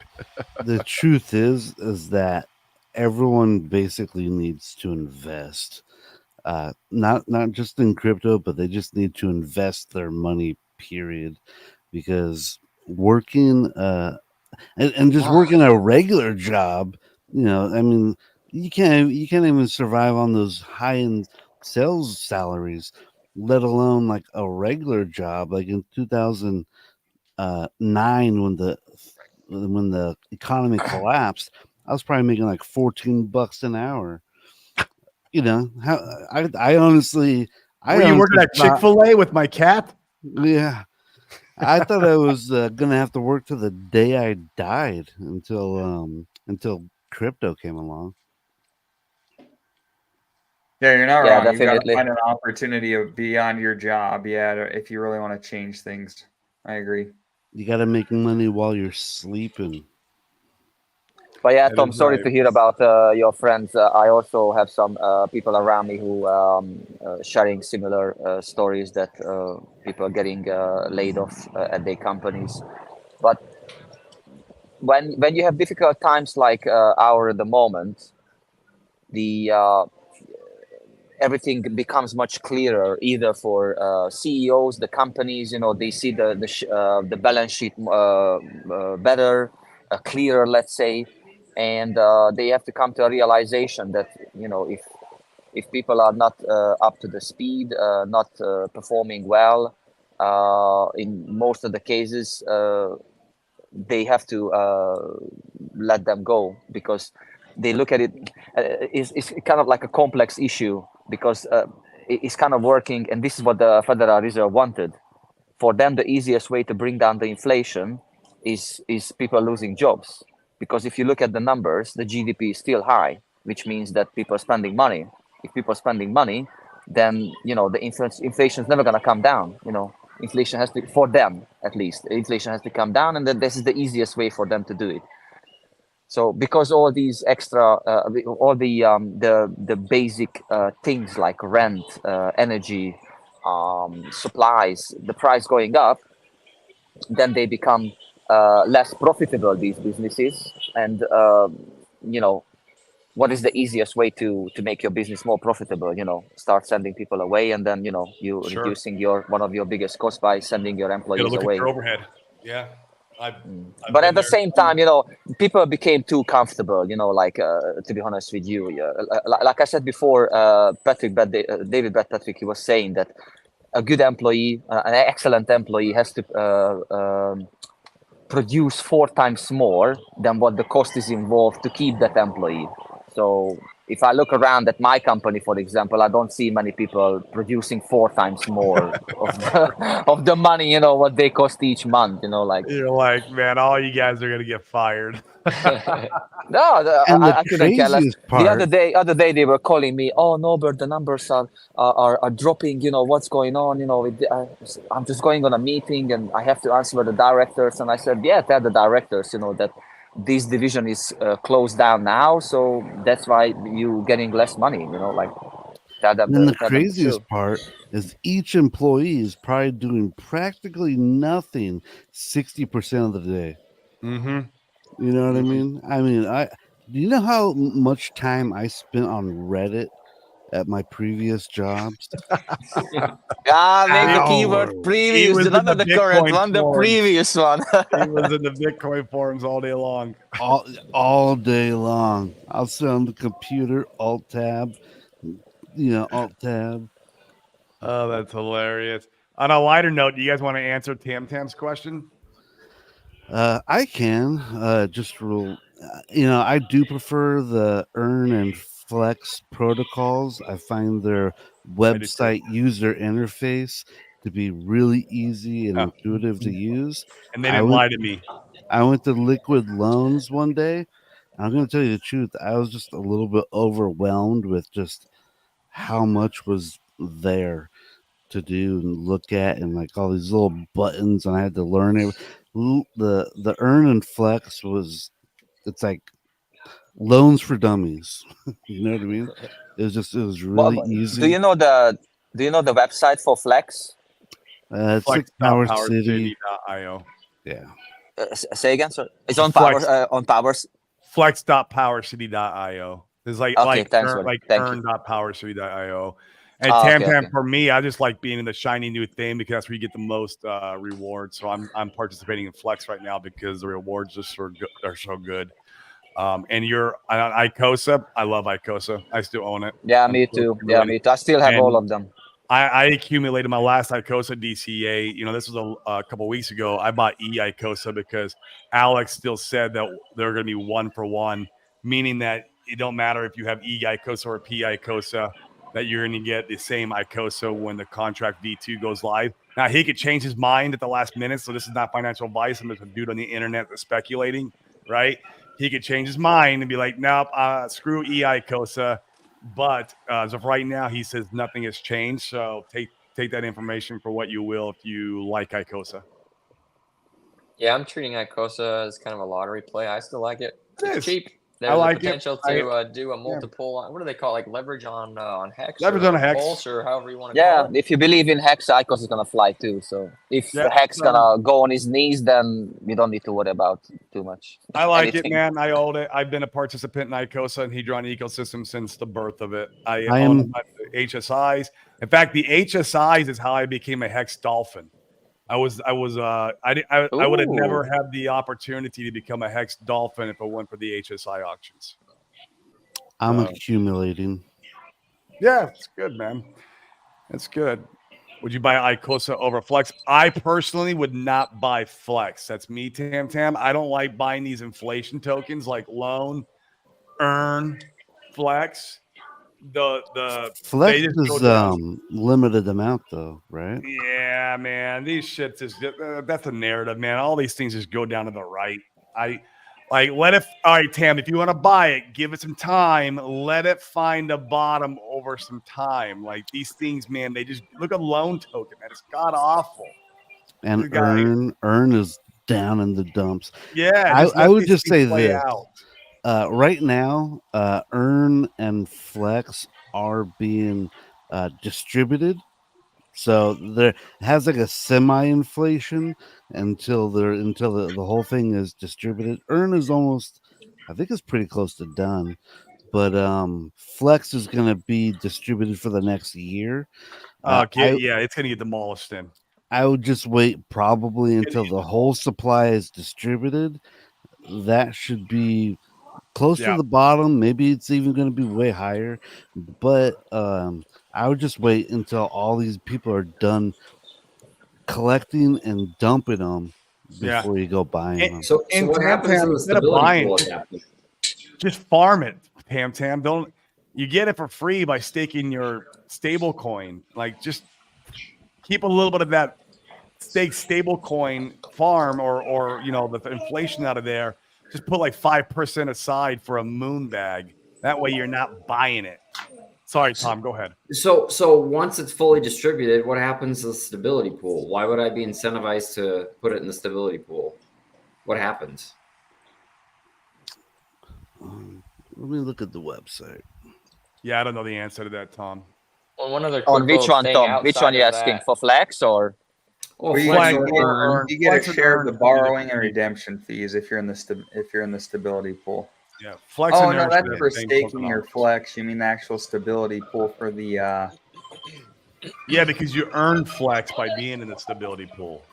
The truth is that everyone basically needs to invest. Not just in crypto, but they just need to invest their money, period. Because working and just working a regular job, I mean, you can't even survive on those high end sales salaries, let alone like a regular job. Like in 2009, when the economy collapsed, I was probably making like $14 an hour. How I honestly Were you working at Chick-fil-A with my cat? Yeah, I thought I was gonna have to work to the day I died until crypto came along. Yeah, you're not Yeah, wrong. You've got to definitely. find an opportunity beyond your job. Yeah, if you really want to change things. I agree. You got to make money while you're sleeping. But yeah, That Tom, is sorry right. to hear about your friends. I also have some people around me who sharing similar stories that people are getting laid off at their companies. But when you have difficult times like our at the moment, the everything becomes much clearer. Either for CEOs, the companies, they see the balance sheet better, clearer, let's say, and they have to come to a realization that if people are not up to the speed, not performing well, in most of the cases, they have to let them go, because they look at it. It's kind of like a complex issue, because it's kind of working, and this is what the Federal Reserve wanted. For them, the easiest way to bring down the inflation is people losing jobs, because if you look at the numbers, the GDP is still high, which means that people are spending money. If people are spending money, then the inflation is never going to come down. Inflation has to, for them at least, inflation has to come down, and then this is the easiest way for them to do it. So because all these extra, all the basic things like rent, energy, supplies, the price going up, then they become less profitable, these businesses. And what is the easiest way to make your business more profitable? Start sending people away, and then you Sure. reducing one of your biggest costs by sending your You got to employees look away. at your overhead. Yeah. I've But been at the there. same time, people became too comfortable. Like to be honest with you, like I said before, David Brad Patrick, he was saying that a good employee, an excellent employee, has to produce 4 times more than what the cost is involved to keep that employee. So if I look around at my company, for example, I don't see many people producing 4 times more of the money, what they cost each month, like. You're like, man, all you guys are going to get fired. No, And the I couldn't care less. craziest The part, other day they were calling me. Oh, Norbert, the numbers are dropping. What's going on? I'm just going on a meeting and I have to answer the directors. And I said, yeah, tell the directors, that this division is closed down now, so that's why you getting less money. Like tell them and the tell them the truth. craziest part is each employee is probably doing practically nothing 60% of the day. Mm-hmm. You know what I mean? Do you know how much time I spent on Reddit at my previous jobs? Make the keyword Hours. previous, was in not the the current Bitcoin one, the forums. previous one. He was in the Bitcoin forums all day long. all day long. I'll sit on the computer, alt tab, alt tab. Oh, that's hilarious. On a lighter note, do you guys want to answer Tam Tam's question? I can just rule. I do prefer the earn and Flex protocols. I find their website user interface to be really easy and Oh. intuitive to use. And they I didn't went- lie to me. I went to Liquid Loans one day. I'm going to tell you the truth. I was just a little bit overwhelmed with just how much was there to do and look at, and like all these little buttons, and I had to learn it. The earn and flex it's like loans for dummies. You know what I mean? It was really But easy. do you know the website for Flex? It's like Power City. Flex.powercity.io. Yeah. Say again, sorry. It's on Flex. Powers. Flex.powercity.io. It's like Okay, thanks, buddy. Thank you. earn.powercity.io. And Okay, Tam, okay. for me, I just like being in the shiny new thing because that's where you get the most rewards. So I'm participating in Flex right now because the rewards are so good. And you're on ICOSA. I love ICOSA. I still own it. Yeah, I'm me still too. Yeah, me too. I still have all of them. I accumulated my last ICOSA DCA. You know, this was a couple weeks ago. I bought ICOSA because Alex still said that they're going to be 1 for 1, meaning that it don't matter if you have ICOSA or ICOSA, that you're going to get the same ICOSA when the contract V2 goes live. Now, he could change his mind at the last minute, so this is not financial advice. I'm just a dude on the internet that's speculating, right? He could change his mind and be like, nope, screw ICOSA. But as of right now, he says nothing has changed. So take that information for what you will if you like ICOSA. Yeah, I'm treating Icosa as kind of a lottery play. I still like it. It It's is. cheap. I There's like a potential it. to do a multiple. What do they call it? Like leverage on Hex. Leverage or on a Hex. Pulse, or however you want to Yeah, call it. if you believe in Hex, Icos is gonna fly too. So if Yeah, Hex gonna go on his knees, then we don't need to worry about too much. I like it, anything. man. I own it. I've been a participant in ICOSA and Hedron ecosystem since the birth of it. I I own am- HSIs. In fact, the HSIs is how I became a Hex Dolphin. I would have never Ooh. had the opportunity to become a Hex Dolphin if it went for the HSI auctions. I'm accumulating. Yeah, it's good, man. It's good. Would you buy ICOSA over Flex? I personally would not buy Flex. That's me, Tam. I don't like buying these inflation tokens like Loan, Earn, Flex. The Flex they just go is down. limited amount though, right? Yeah, man. These shits just that's a narrative, man. All these things just go down to the right. Let it. All right, Tam. If you want to buy it, give it some time. Let it find a bottom over some time. Like these things, man. They just look at Loan token. That is god awful. And This guy- earn is down in the dumps. Yeah, I would just say play this. out. Right now, earn and flex are being distributed. So there has like a semi-inflation until the whole thing is distributed. Earn is almost, I think it's pretty close to done. But flex is going to be distributed for the next year. Okay, yeah, it's gonna get demolished then. I would just wait probably until the whole supply is distributed. That should be close to the bottom. Maybe it's even going to be way higher. But I would just wait until all these people are done collecting and dumping them before you go buying them. So what happens to the stability pool at that point? Just farm it, Tam. Don't you get it for free by staking your stable coin? Like just keep a little bit of that stable coin farm or the inflation out of there. Just put like 5% aside for a moon bag. That way you're not buying it. Sorry, Tom, go ahead. So once it's fully distributed, what happens to the stability pool? Why would I be incentivized to put it in the stability pool? What happens? Let me look at the website. Yeah, I don't know the answer to that, Tom. Well, one other On which crypto one, thing Tom? Which outside one you of asking that- for Flex or? Oh, You flex get, or earn. you get a Flex and share of earn the should be borrowing the and key. redemption fees if you're in the stability pool. Yeah, Flex Oh and no, earn that's should for have the same staking token your options. flex. You mean the actual stability pool for the Yeah, because you earn Flex by being in the stability pool.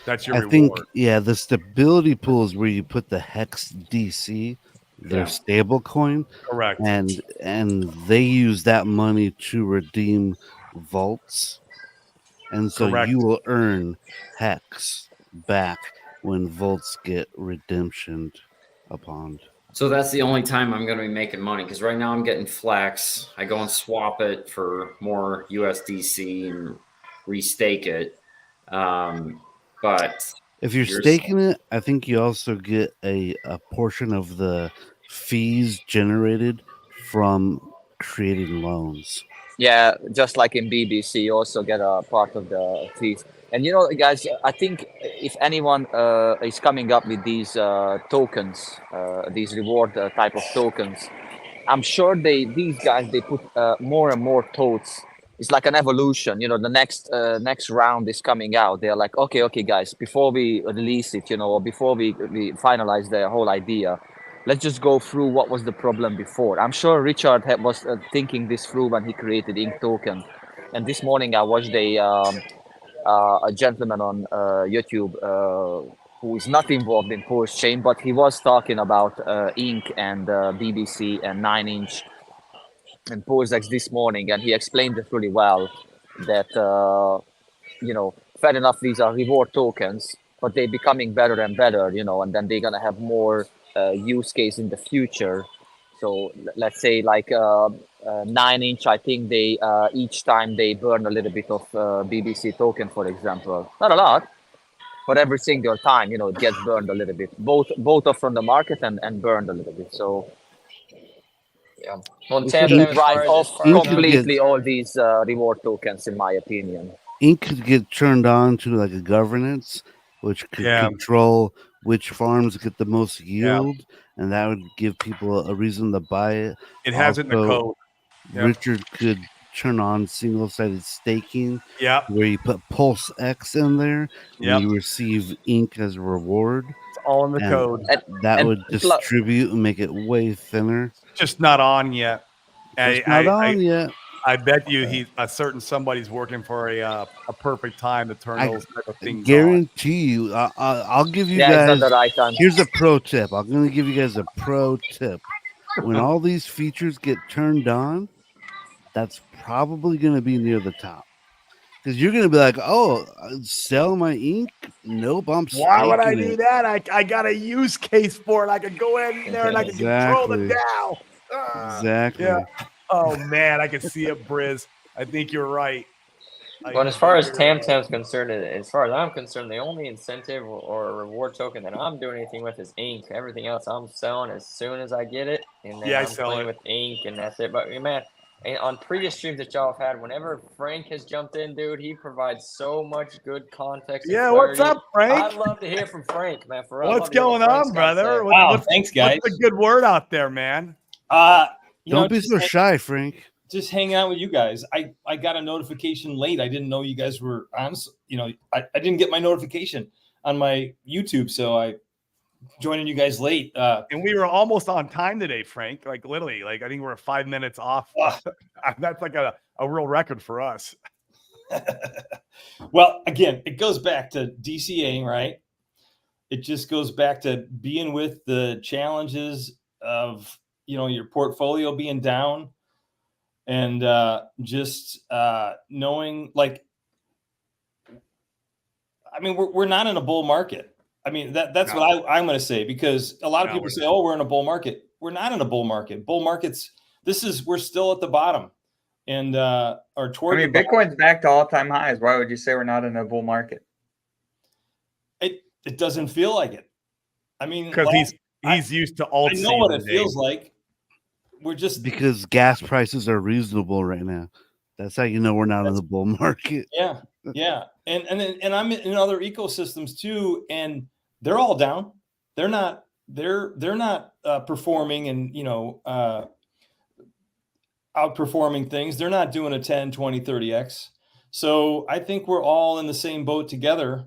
That's your I reward. think, yeah, the stability pool is where you put the Hex DC, their stable coin, Correct. and they use that money to redeem vaults, and so Correct. you will earn Hex back when vaults get redemptioned upon. So that's the only time I'm going to be making money because right now I'm getting flex. I go and swap it for more USDC and restake it. But If you're staking it, I think you also get a portion of the fees generated from creating loans. Yeah, just like in BBC, you also get a part of the fees. And you know, guys, I think if anyone is coming up with these tokens, these reward type of tokens, I'm sure these guys they put more and more totes. It's like an evolution. You know, the next round is coming out. They're like, okay, guys, before we release it, you know, or before we finalize the whole idea, let's just go through what was the problem before. I'm sure Richard was thinking this through when he created Ink Token. And this morning I watched a gentleman on YouTube who is not involved in Pulsechain, but he was talking about Ink and BBC and 9-inch and Pulsex this morning, and he explained it really well. That you know, fair enough, these are reward tokens, but they're becoming better and better, you know, and then they're gonna have more use case in the future. So let's say like 9-inch, I think they each time they burn a little bit of BBC token, for example, not a lot, but every single time, you know, it gets burned a little bit. Both are from the market and burned a little bit. So Yeah. Well, Ink Tam, Ink as drive far as, off Ink could completely get- all these reward tokens, in my opinion. Ink could get turned on to like a governance, which could Yeah. control which farms get the most yield, and that would give people a reason to buy it. It has it in the Also, code. Yep. Richard could turn on single-sided staking, Yep. where you put Pulse X in there, Yep. and you receive Ink as a reward. It's all in the And code. that and would pl- distribute and make it way thinner. Just not on yet. It's not on yet. I bet you a certain somebody's working for a perfect time to turn those type of things on. Guarantee you. I'll give you yeah, guys. it's not the right time. Here's a pro tip. I'm going to give you guys a pro tip. When all these features get turned on, that's probably going to be near the top. Because you're going to be like, oh, sell my ink? Nope, I'm Why would I staking do it. that? I got a use case for it. I could go in there and I can control the Exactly. DAO. Exactly. Yeah. Oh man, I can see it, Briz. I think you're right. But as far as Tam's concerned, as far as I'm concerned, the only incentive or reward token that I'm doing anything with is Ink. Everything else I'm selling as soon as I get it, and then Yeah, I I'm sell playing it. with Ink, and that's it. But man, and on previous streams that y'all have had, whenever Frank has jumped in, dude, he provides so much good context. And Yeah, what's clarity. up, Frank? I'd love to hear from Frank, man. For real. I'd What's love to hear going what Frank's on, got to say. brother? Wow, thanks, guys. What's the good word out there, man? You know, Don't be just so shy, Frank. just hanging out with you guys. I got a notification late. I didn't know you guys were on. You know, I didn't get my notification on my YouTube, so I joining you guys late. And we were almost on time today, Frank. Like literally, like I think we're 5 minutes off. That's like a real record for us. Well, again, it goes back to DCAing, right? It just goes back to being with the challenges of, you know, your portfolio being down, and just knowing, like, I mean, we're not in a bull market. I mean, that's No. what I'm going to say, because a lot of No, people we're say, not. "Oh, we're in a bull market." We're not in a bull market. Bull markets. We're still at the bottom, and or I toward. mean, the bottom. Bitcoin's back to all-time highs. Why would you say we're not in a bull market? It doesn't feel like it. I mean, Because he's used to alt I know what it season feels days. like. We're just Because gas prices are reasonable right now. That's how you know we're not in the bull market. yeah. And I'm in other ecosystems too, and they're all down. They're not performing and, you know, outperforming things. They're not doing a 10, 20, 30x. So I think we're all in the same boat together.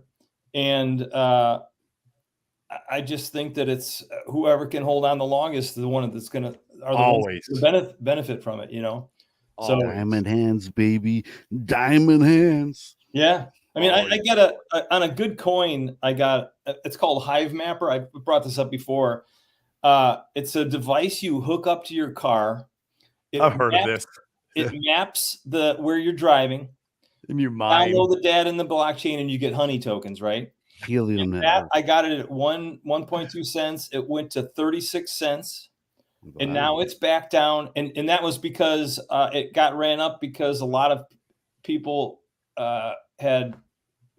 And I just think that it's whoever can hold on the longest, the one that's going to Always benefit from it, you know? So Always. Diamond hands, baby. Diamond hands. yeah. I mean, I Always. got on a good coin. I got, it's called Hive Mapper. I brought this up before. It's a device you hook up to your car. I've heard of this. It maps where you're driving. In your mind. Download the data in the blockchain, and you get honey tokens, right? Helium That Network. I got it at 1.2 cents. It went to 36 cents. And Wow. now it's back down. And that was because it got ran up because a lot of people had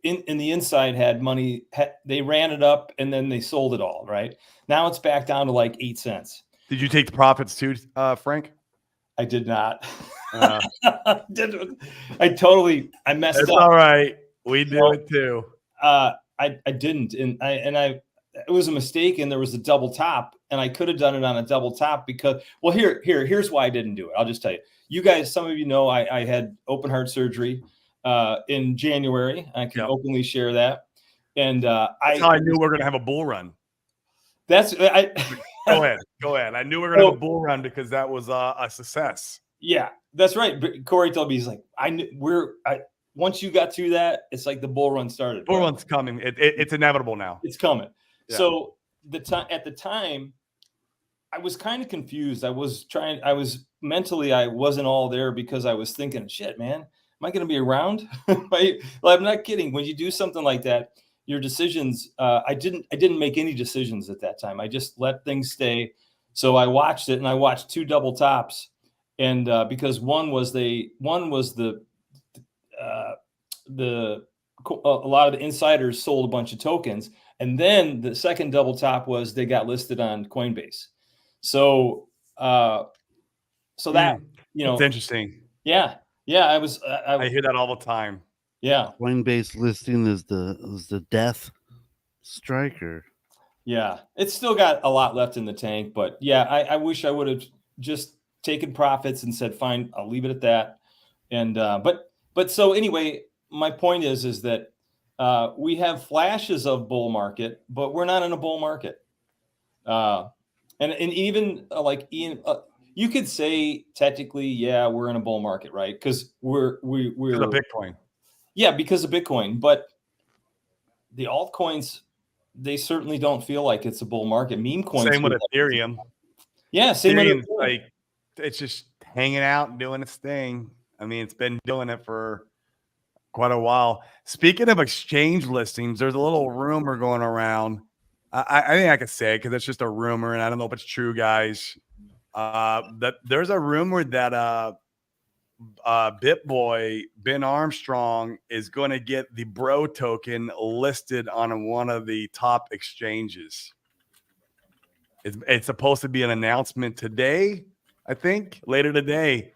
in the inside had money. They ran it up and then they sold it all. Right now it's back down to like 8 cents. Did you take the profits too, Frank? I did not. Uh, I messed That's up. all right. We do it too. I didn't, and it was a mistake, and there was a double top, and I could have done it on a double top because, well, here's why I didn't do it. I'll just tell you. You guys, some of you know, I had open heart surgery in January. I can openly share that, and that's how I knew we were going to have a bull run. That's Go ahead. I knew we were going to have a bull run because that was a success. Yeah, that's right. But Corey told me, he's like, once you got through that, it's like the bull run started. Bull run's coming. It's inevitable now. It's coming. Yeah. So at the time, I was kind of confused. I mentally, I wasn't all there because I was thinking, shit, man, am I going to be around? Well, I'm not kidding. When you do something like that, your decisions, I didn't make any decisions at that time. I just let things stay. So I watched it, and I watched 2 double tops. And because one was a lot of the insiders sold a bunch of tokens, and then the second double top was they got listed on Coinbase. So that it's interesting. Yeah, I hear that all the time. Yeah, Coinbase listing is the death striker. Yeah, it's still got a lot left in the tank, but yeah, I wish I would have just taken profits and said, fine, I'll leave it at that. And but so anyway, my point is that we have flashes of bull market, but we're not in a bull market. And even like Ian, you could say technically, yeah, we're in a bull market, right? Because we're because of Bitcoin. Yeah, because of Bitcoin, but the altcoins, they certainly don't feel like it's a bull market. Meme coins. Same with Ethereum. Yeah, same with Ethereum's like it's just hanging out and doing its thing. I mean, it's been doing it for quite a while. Speaking of exchange listings, there's a little rumor going around. I think I could say it because it's just a rumor, and I don't know if it's true, guys. That there's a rumor that BitBoy Ben Armstrong is going to get the Bro token listed on one of the top exchanges. It's supposed to be an announcement today, I think, later today.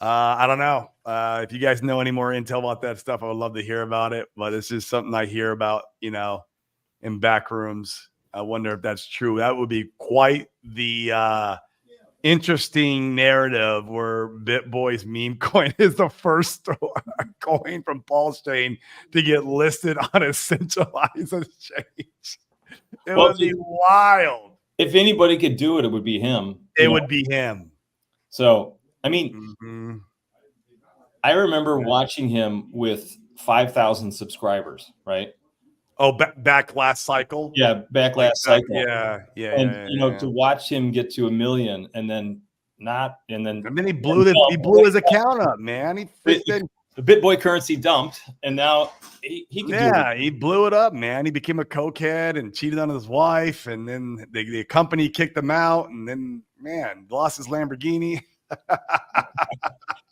I don't know. If you guys know any more intel about that stuff, I would love to hear about it. But it's just something I hear about, in back rooms. I wonder if that's true. That would be quite the interesting narrative where BitBoy's meme coin is the first coin from Pulsechain to get listed on a centralized exchange. It would be wild. If anybody could do it, it would be him. It would be him. So, I mean, I remember watching him with 5,000 subscribers, right? Oh, back last cycle? Yeah, back last cycle. Yeah. And, to watch him get to 1 million and then he blew his account up, man. The BitBoy currency dumped, and now he could do it. He blew it up, man. He became a cokehead and cheated on his wife, and then the company kicked him out, and then, man, lost his Lamborghini.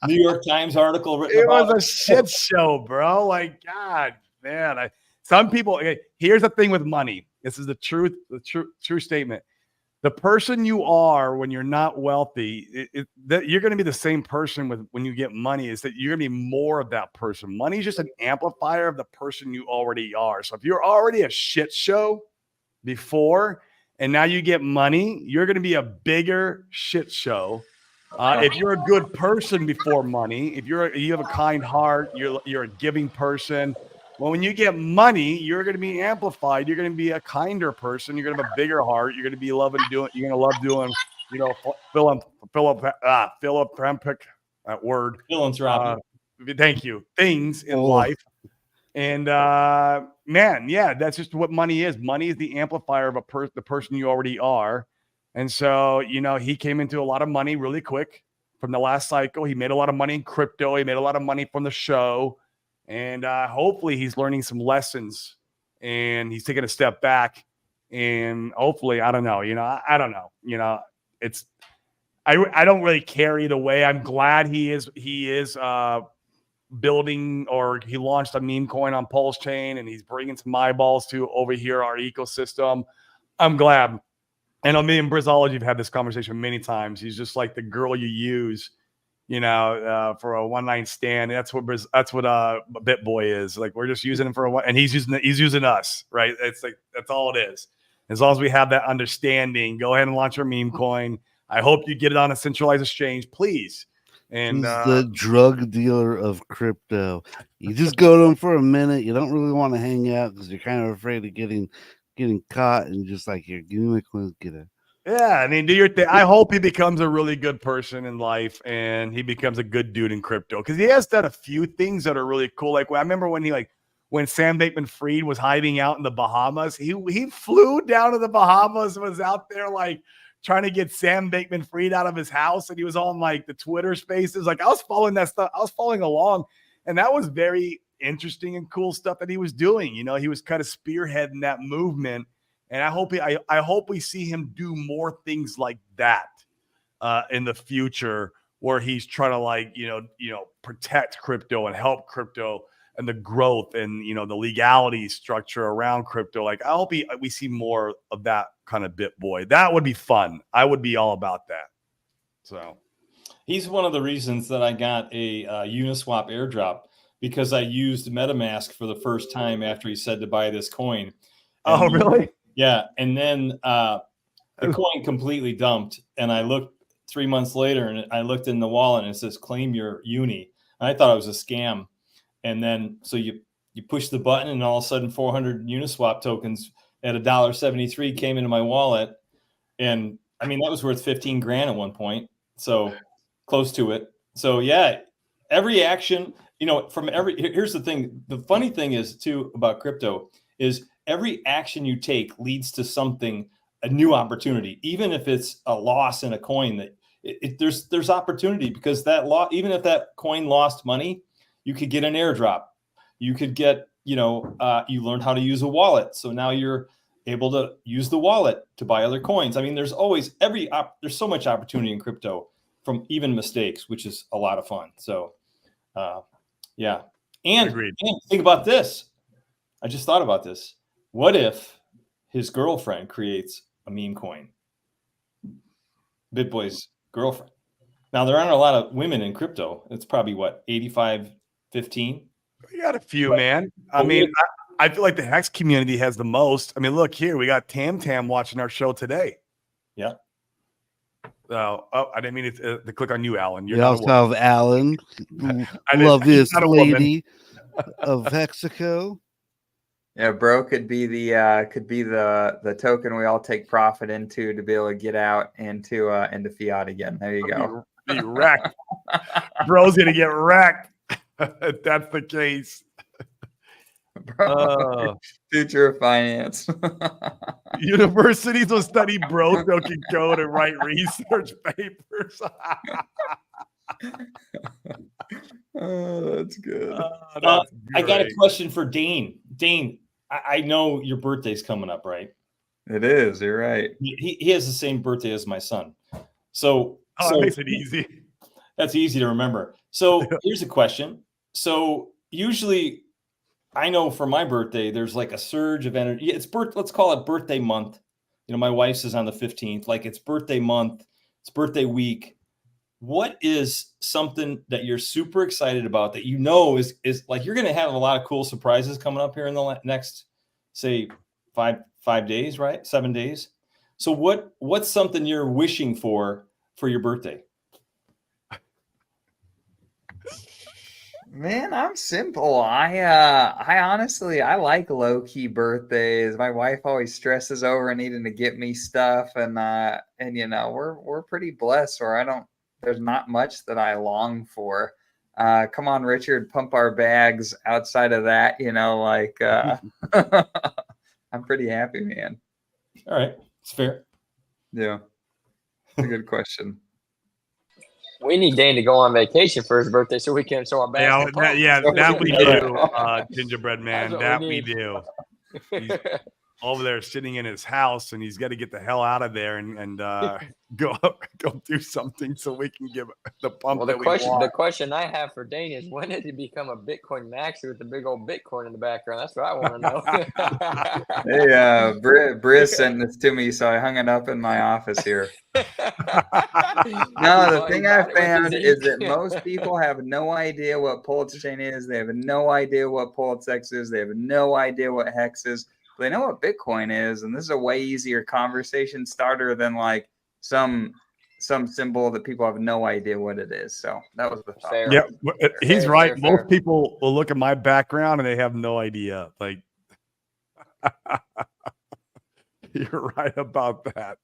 New York Times article written about it. It was a shit show, bro. Like, God, man. Some people, here's the thing with money. This is the true statement. The person you are when you're not wealthy, you're going to be the same person when you get money. Is that you're going to be more of that person. Money is just an amplifier of the person you already are. So if you're already a shit show before, and now you get money, you're going to be a bigger shit show. If you're a good person before money, if you have a kind heart, you're a giving person. Well, when you get money, you're going to be amplified. You're going to be a kinder person. You're going to have a bigger heart. You're going to be you're going to love doing, philanthropic, that word. Philanthropic. Thank you. Things in life. And man, yeah, that's just what money is. Money is the amplifier of the person you already are. And so, he came into a lot of money really quick from the last cycle. He made a lot of money in crypto. He made a lot of money from the show. And hopefully he's learning some lessons and he's taking a step back. And hopefully, I don't know. I don't know. It's I don't really care either way. I'm glad he is building, or he launched a meme coin on Pulsechain, and he's bringing some eyeballs to over here our ecosystem. I'm glad. And me and Brizology have had this conversation many times. He's just like the girl you use, for a one-night stand. That's what BitBoy is. Like, we're just using him for a one, and he's using us, right? It's like, that's all it is. As long as we have that understanding, go ahead and launch your meme coin. I hope you get it on a centralized exchange, please. And he's the drug dealer of crypto. You just go to him for a minute. You don't really want to hang out because you're kind of afraid of getting caught, and just like, here, give me my coins, get it. Yeah, I mean, do your thing. I hope he becomes a really good person in life, and he becomes a good dude in crypto, because he has done a few things that are really cool. Like, I remember when Sam Bankman-Fried was hiding out in the Bahamas, he flew down to the Bahamas and was out there like trying to get Sam Bankman-Fried out of his house, and he was on like the Twitter Spaces. Like, I was following that stuff. I was following along, and that was very interesting and cool stuff that he was doing. He was kind of spearheading that movement. And I hope we see him do more things like that in the future, where he's trying to protect crypto and help crypto and the growth and the legality structure around crypto. Like, I hope we see more of that kind of BitBoy. That would be fun. I would be all about that. So he's one of the reasons that I got a Uniswap airdrop, because I used MetaMask for the first time after he said to buy this coin. Oh, really? Yeah, and then the coin completely dumped, and I looked 3 months later, and I looked in the wallet, and it says claim your uni. And I thought it was a scam, and then so you push the button, and all of a sudden 400 Uniswap tokens at $1.73 came into my wallet, and I mean, that was worth 15 grand at one point, so close to it. So yeah, every action, here's the thing. The funny thing is too about crypto is, every action you take leads to something, a new opportunity, even if it's a loss in a coin. That there's opportunity, because even if that coin lost money, you could get an airdrop. You could get, you learned how to use a wallet, so now you're able to use the wallet to buy other coins. I mean, there's always there's so much opportunity in crypto from even mistakes, which is a lot of fun. So, yeah, and think about this. I just thought about this. What if his girlfriend creates a meme coin? BitBoy's girlfriend. Now, there aren't a lot of women in crypto. It's probably, 85-15? We got a few, man. I mean, I feel like the Hex community has the most. I mean, look here. We got Tam watching our show today. Yeah. I didn't mean to click on you, Alan. We also have Alan, loveliest lady of Hexaco. Yeah, bro could be the token we all take profit into to be able to get out into fiat again. There you go. Be wrecked. Bro's gonna get wrecked. If that's the case. Bro, future of finance. Universities will study bro so can code and write research papers. Oh, that's good. I got a question for Dane. Dane, I know your birthday's coming up, right? It is. You're right. He has the same birthday as my son. So that makes it easy. That's easy to remember. So here's a question. So usually, I know for my birthday, there's like a surge of energy. Let's call it birthday month. My wife's is on the 15th. Like, it's birthday month. It's birthday week. What is something that you're super excited about that is like, you're going to have a lot of cool surprises coming up here in the next, say, five days, right? 7 days. So what's something you're wishing for your birthday? Man, I'm simple. I honestly, I like low-key birthdays. My wife always stresses over needing to get me stuff, and we're pretty blessed, or there's not much that I long for. Come on, Richard, pump our bags. Outside of that, I'm pretty happy, man. All right, it's fair. Yeah, it's a good question. We need Dane to go on vacation for his birthday so we can show our bags. That we do, gingerbread man. That we do. He's over there sitting in his house, and he's got to get the hell out of there and go do something so we can give the pump Well, that we want. the question I have for Dane is, when did he become a Bitcoin maxer with the big old Bitcoin in the background? That's what I want to know. Hey, Briz sent this to me, so I hung it up in my office here. No, the thing I found is that most people have no idea what Pulsechain is. They have no idea what Pulsex is. They have no idea what Hex is. But they know what Bitcoin is, and this is a way easier conversation starter than like some symbol that people have no idea what it is. So that was the thought. Fair. Yeah, he's Fair, right. fair, Most fair. people will look at my background and they have no idea. Like, you're right about that.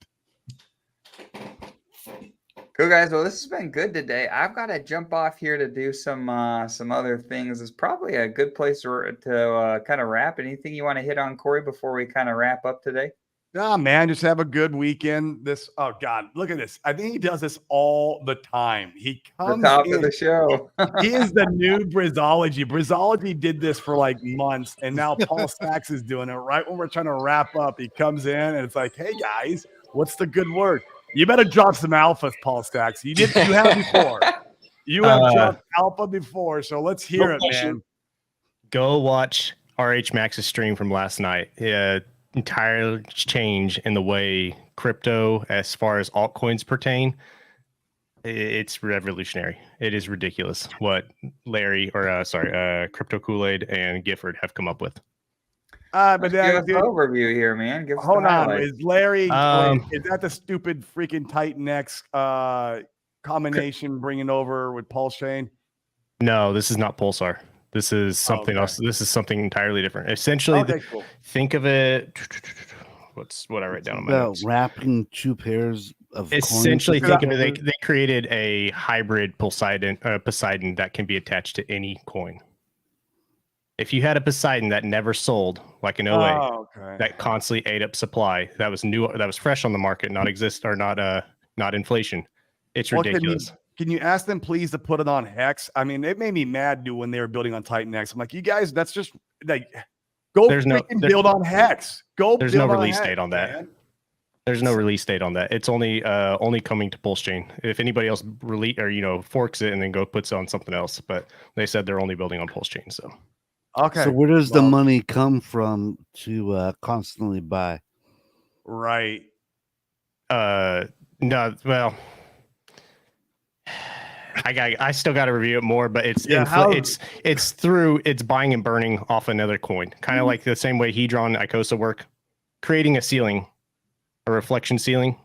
Cool, guys. Well, this has been good today. I've got to jump off here to do some other things. It's probably a good place to kind of wrap. Anything you want to hit on, Corey, before we kind of wrap up today? Oh, man, just have a good weekend. Oh, God, look at this. I think he does this all the time. He comes The top in, of the show. he is the new Brizology. Brizology did this for like months, and now Paul Sachs is doing it. Right when we're trying to wrap up, he comes in, and it's like, hey, guys, what's the good word? You better drop some alphas, Paul Sachs. You have before. You have dropped alpha before, so let's hear it, man. Go watch RH Max's stream from last night. Entire change in the way crypto, as far as altcoins pertain, it's revolutionary. It is ridiculous what Crypto Kool-Aid and Gifford have come up with. But give us an overview here, man. Give us hold on. highlights. Is Larry? Is that the stupid freaking Titan X combination bringing over with Pulsechain? No, this is not Pulsar. This is something else. This is something entirely different. Essentially, cool. Think of it. What I write down on my notes. Wrapping two pairs of essentially coins think of it. They created a hybrid Poseidon that can be attached to any coin. If you had a Poseidon that never sold, like an 08, that constantly ate up supply, that was new, that was fresh on the market, not inflation. It's ridiculous. Can you ask them please to put it on Hex? I mean, it made me mad when they were building on Titan X. I'm like, you guys, that's just like build on Hex. There's no release date on that. Man. There's no release date on that. It's only coming to Pulsechain. If anybody else forks it and then puts it on something else, but they said they're only building on Pulsechain. So okay. So where does the money come from to constantly buy? Right. No. Well, I still got to review it more, but it's buying and burning off another coin, kind of like the same way Hedron and Icosa work, creating a ceiling. A reflection ceiling.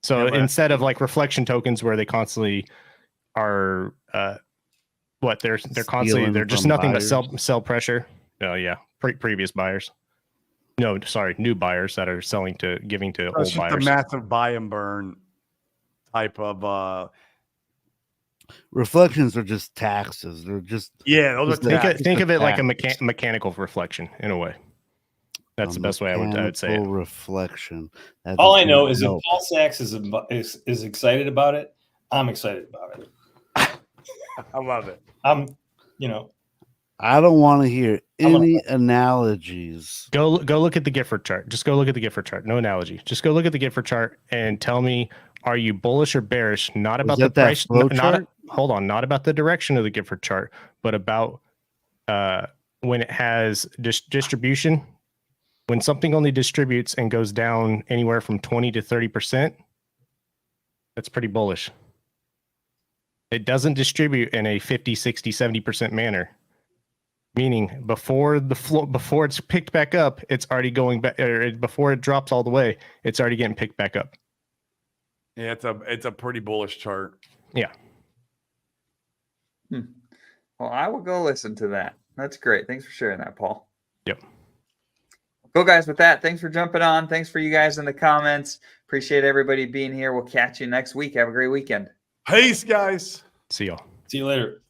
So instead of like reflection tokens where they constantly are they're just nothing but sell pressure. Oh yeah, previous buyers. No, sorry, new buyers that are giving to old buyers. The massive buy and burn type of reflections are just taxes. They're just those are think of it like a mechanical reflection in a way. That's the best way I would say it. Reflection. All I know is if Paul Sachs is excited about it, I'm excited about it. I love it. I don't want to hear any analogies. Go look at the Gifford chart. Just go look at the Gifford chart. No analogy. Just go look at the Gifford chart and tell me, are you bullish or bearish? Not about the price. Hold on. Not about the direction of the Gifford chart, but about when it has distribution. When something only distributes and goes down anywhere from 20 to 30%, that's pretty bullish. It doesn't distribute in a 50, 60, 70% manner. Meaning before it's picked back up, it's already going back, or before it drops all the way, it's already getting picked back up. Yeah, it's a pretty bullish chart. Yeah. Well, I will go listen to that. That's great. Thanks for sharing that, Paul. Yep. Cool, guys. With that, thanks for jumping on. Thanks for you guys in the comments. Appreciate everybody being here. We'll catch you next week. Have a great weekend. Peace, guys. See y'all. See you later.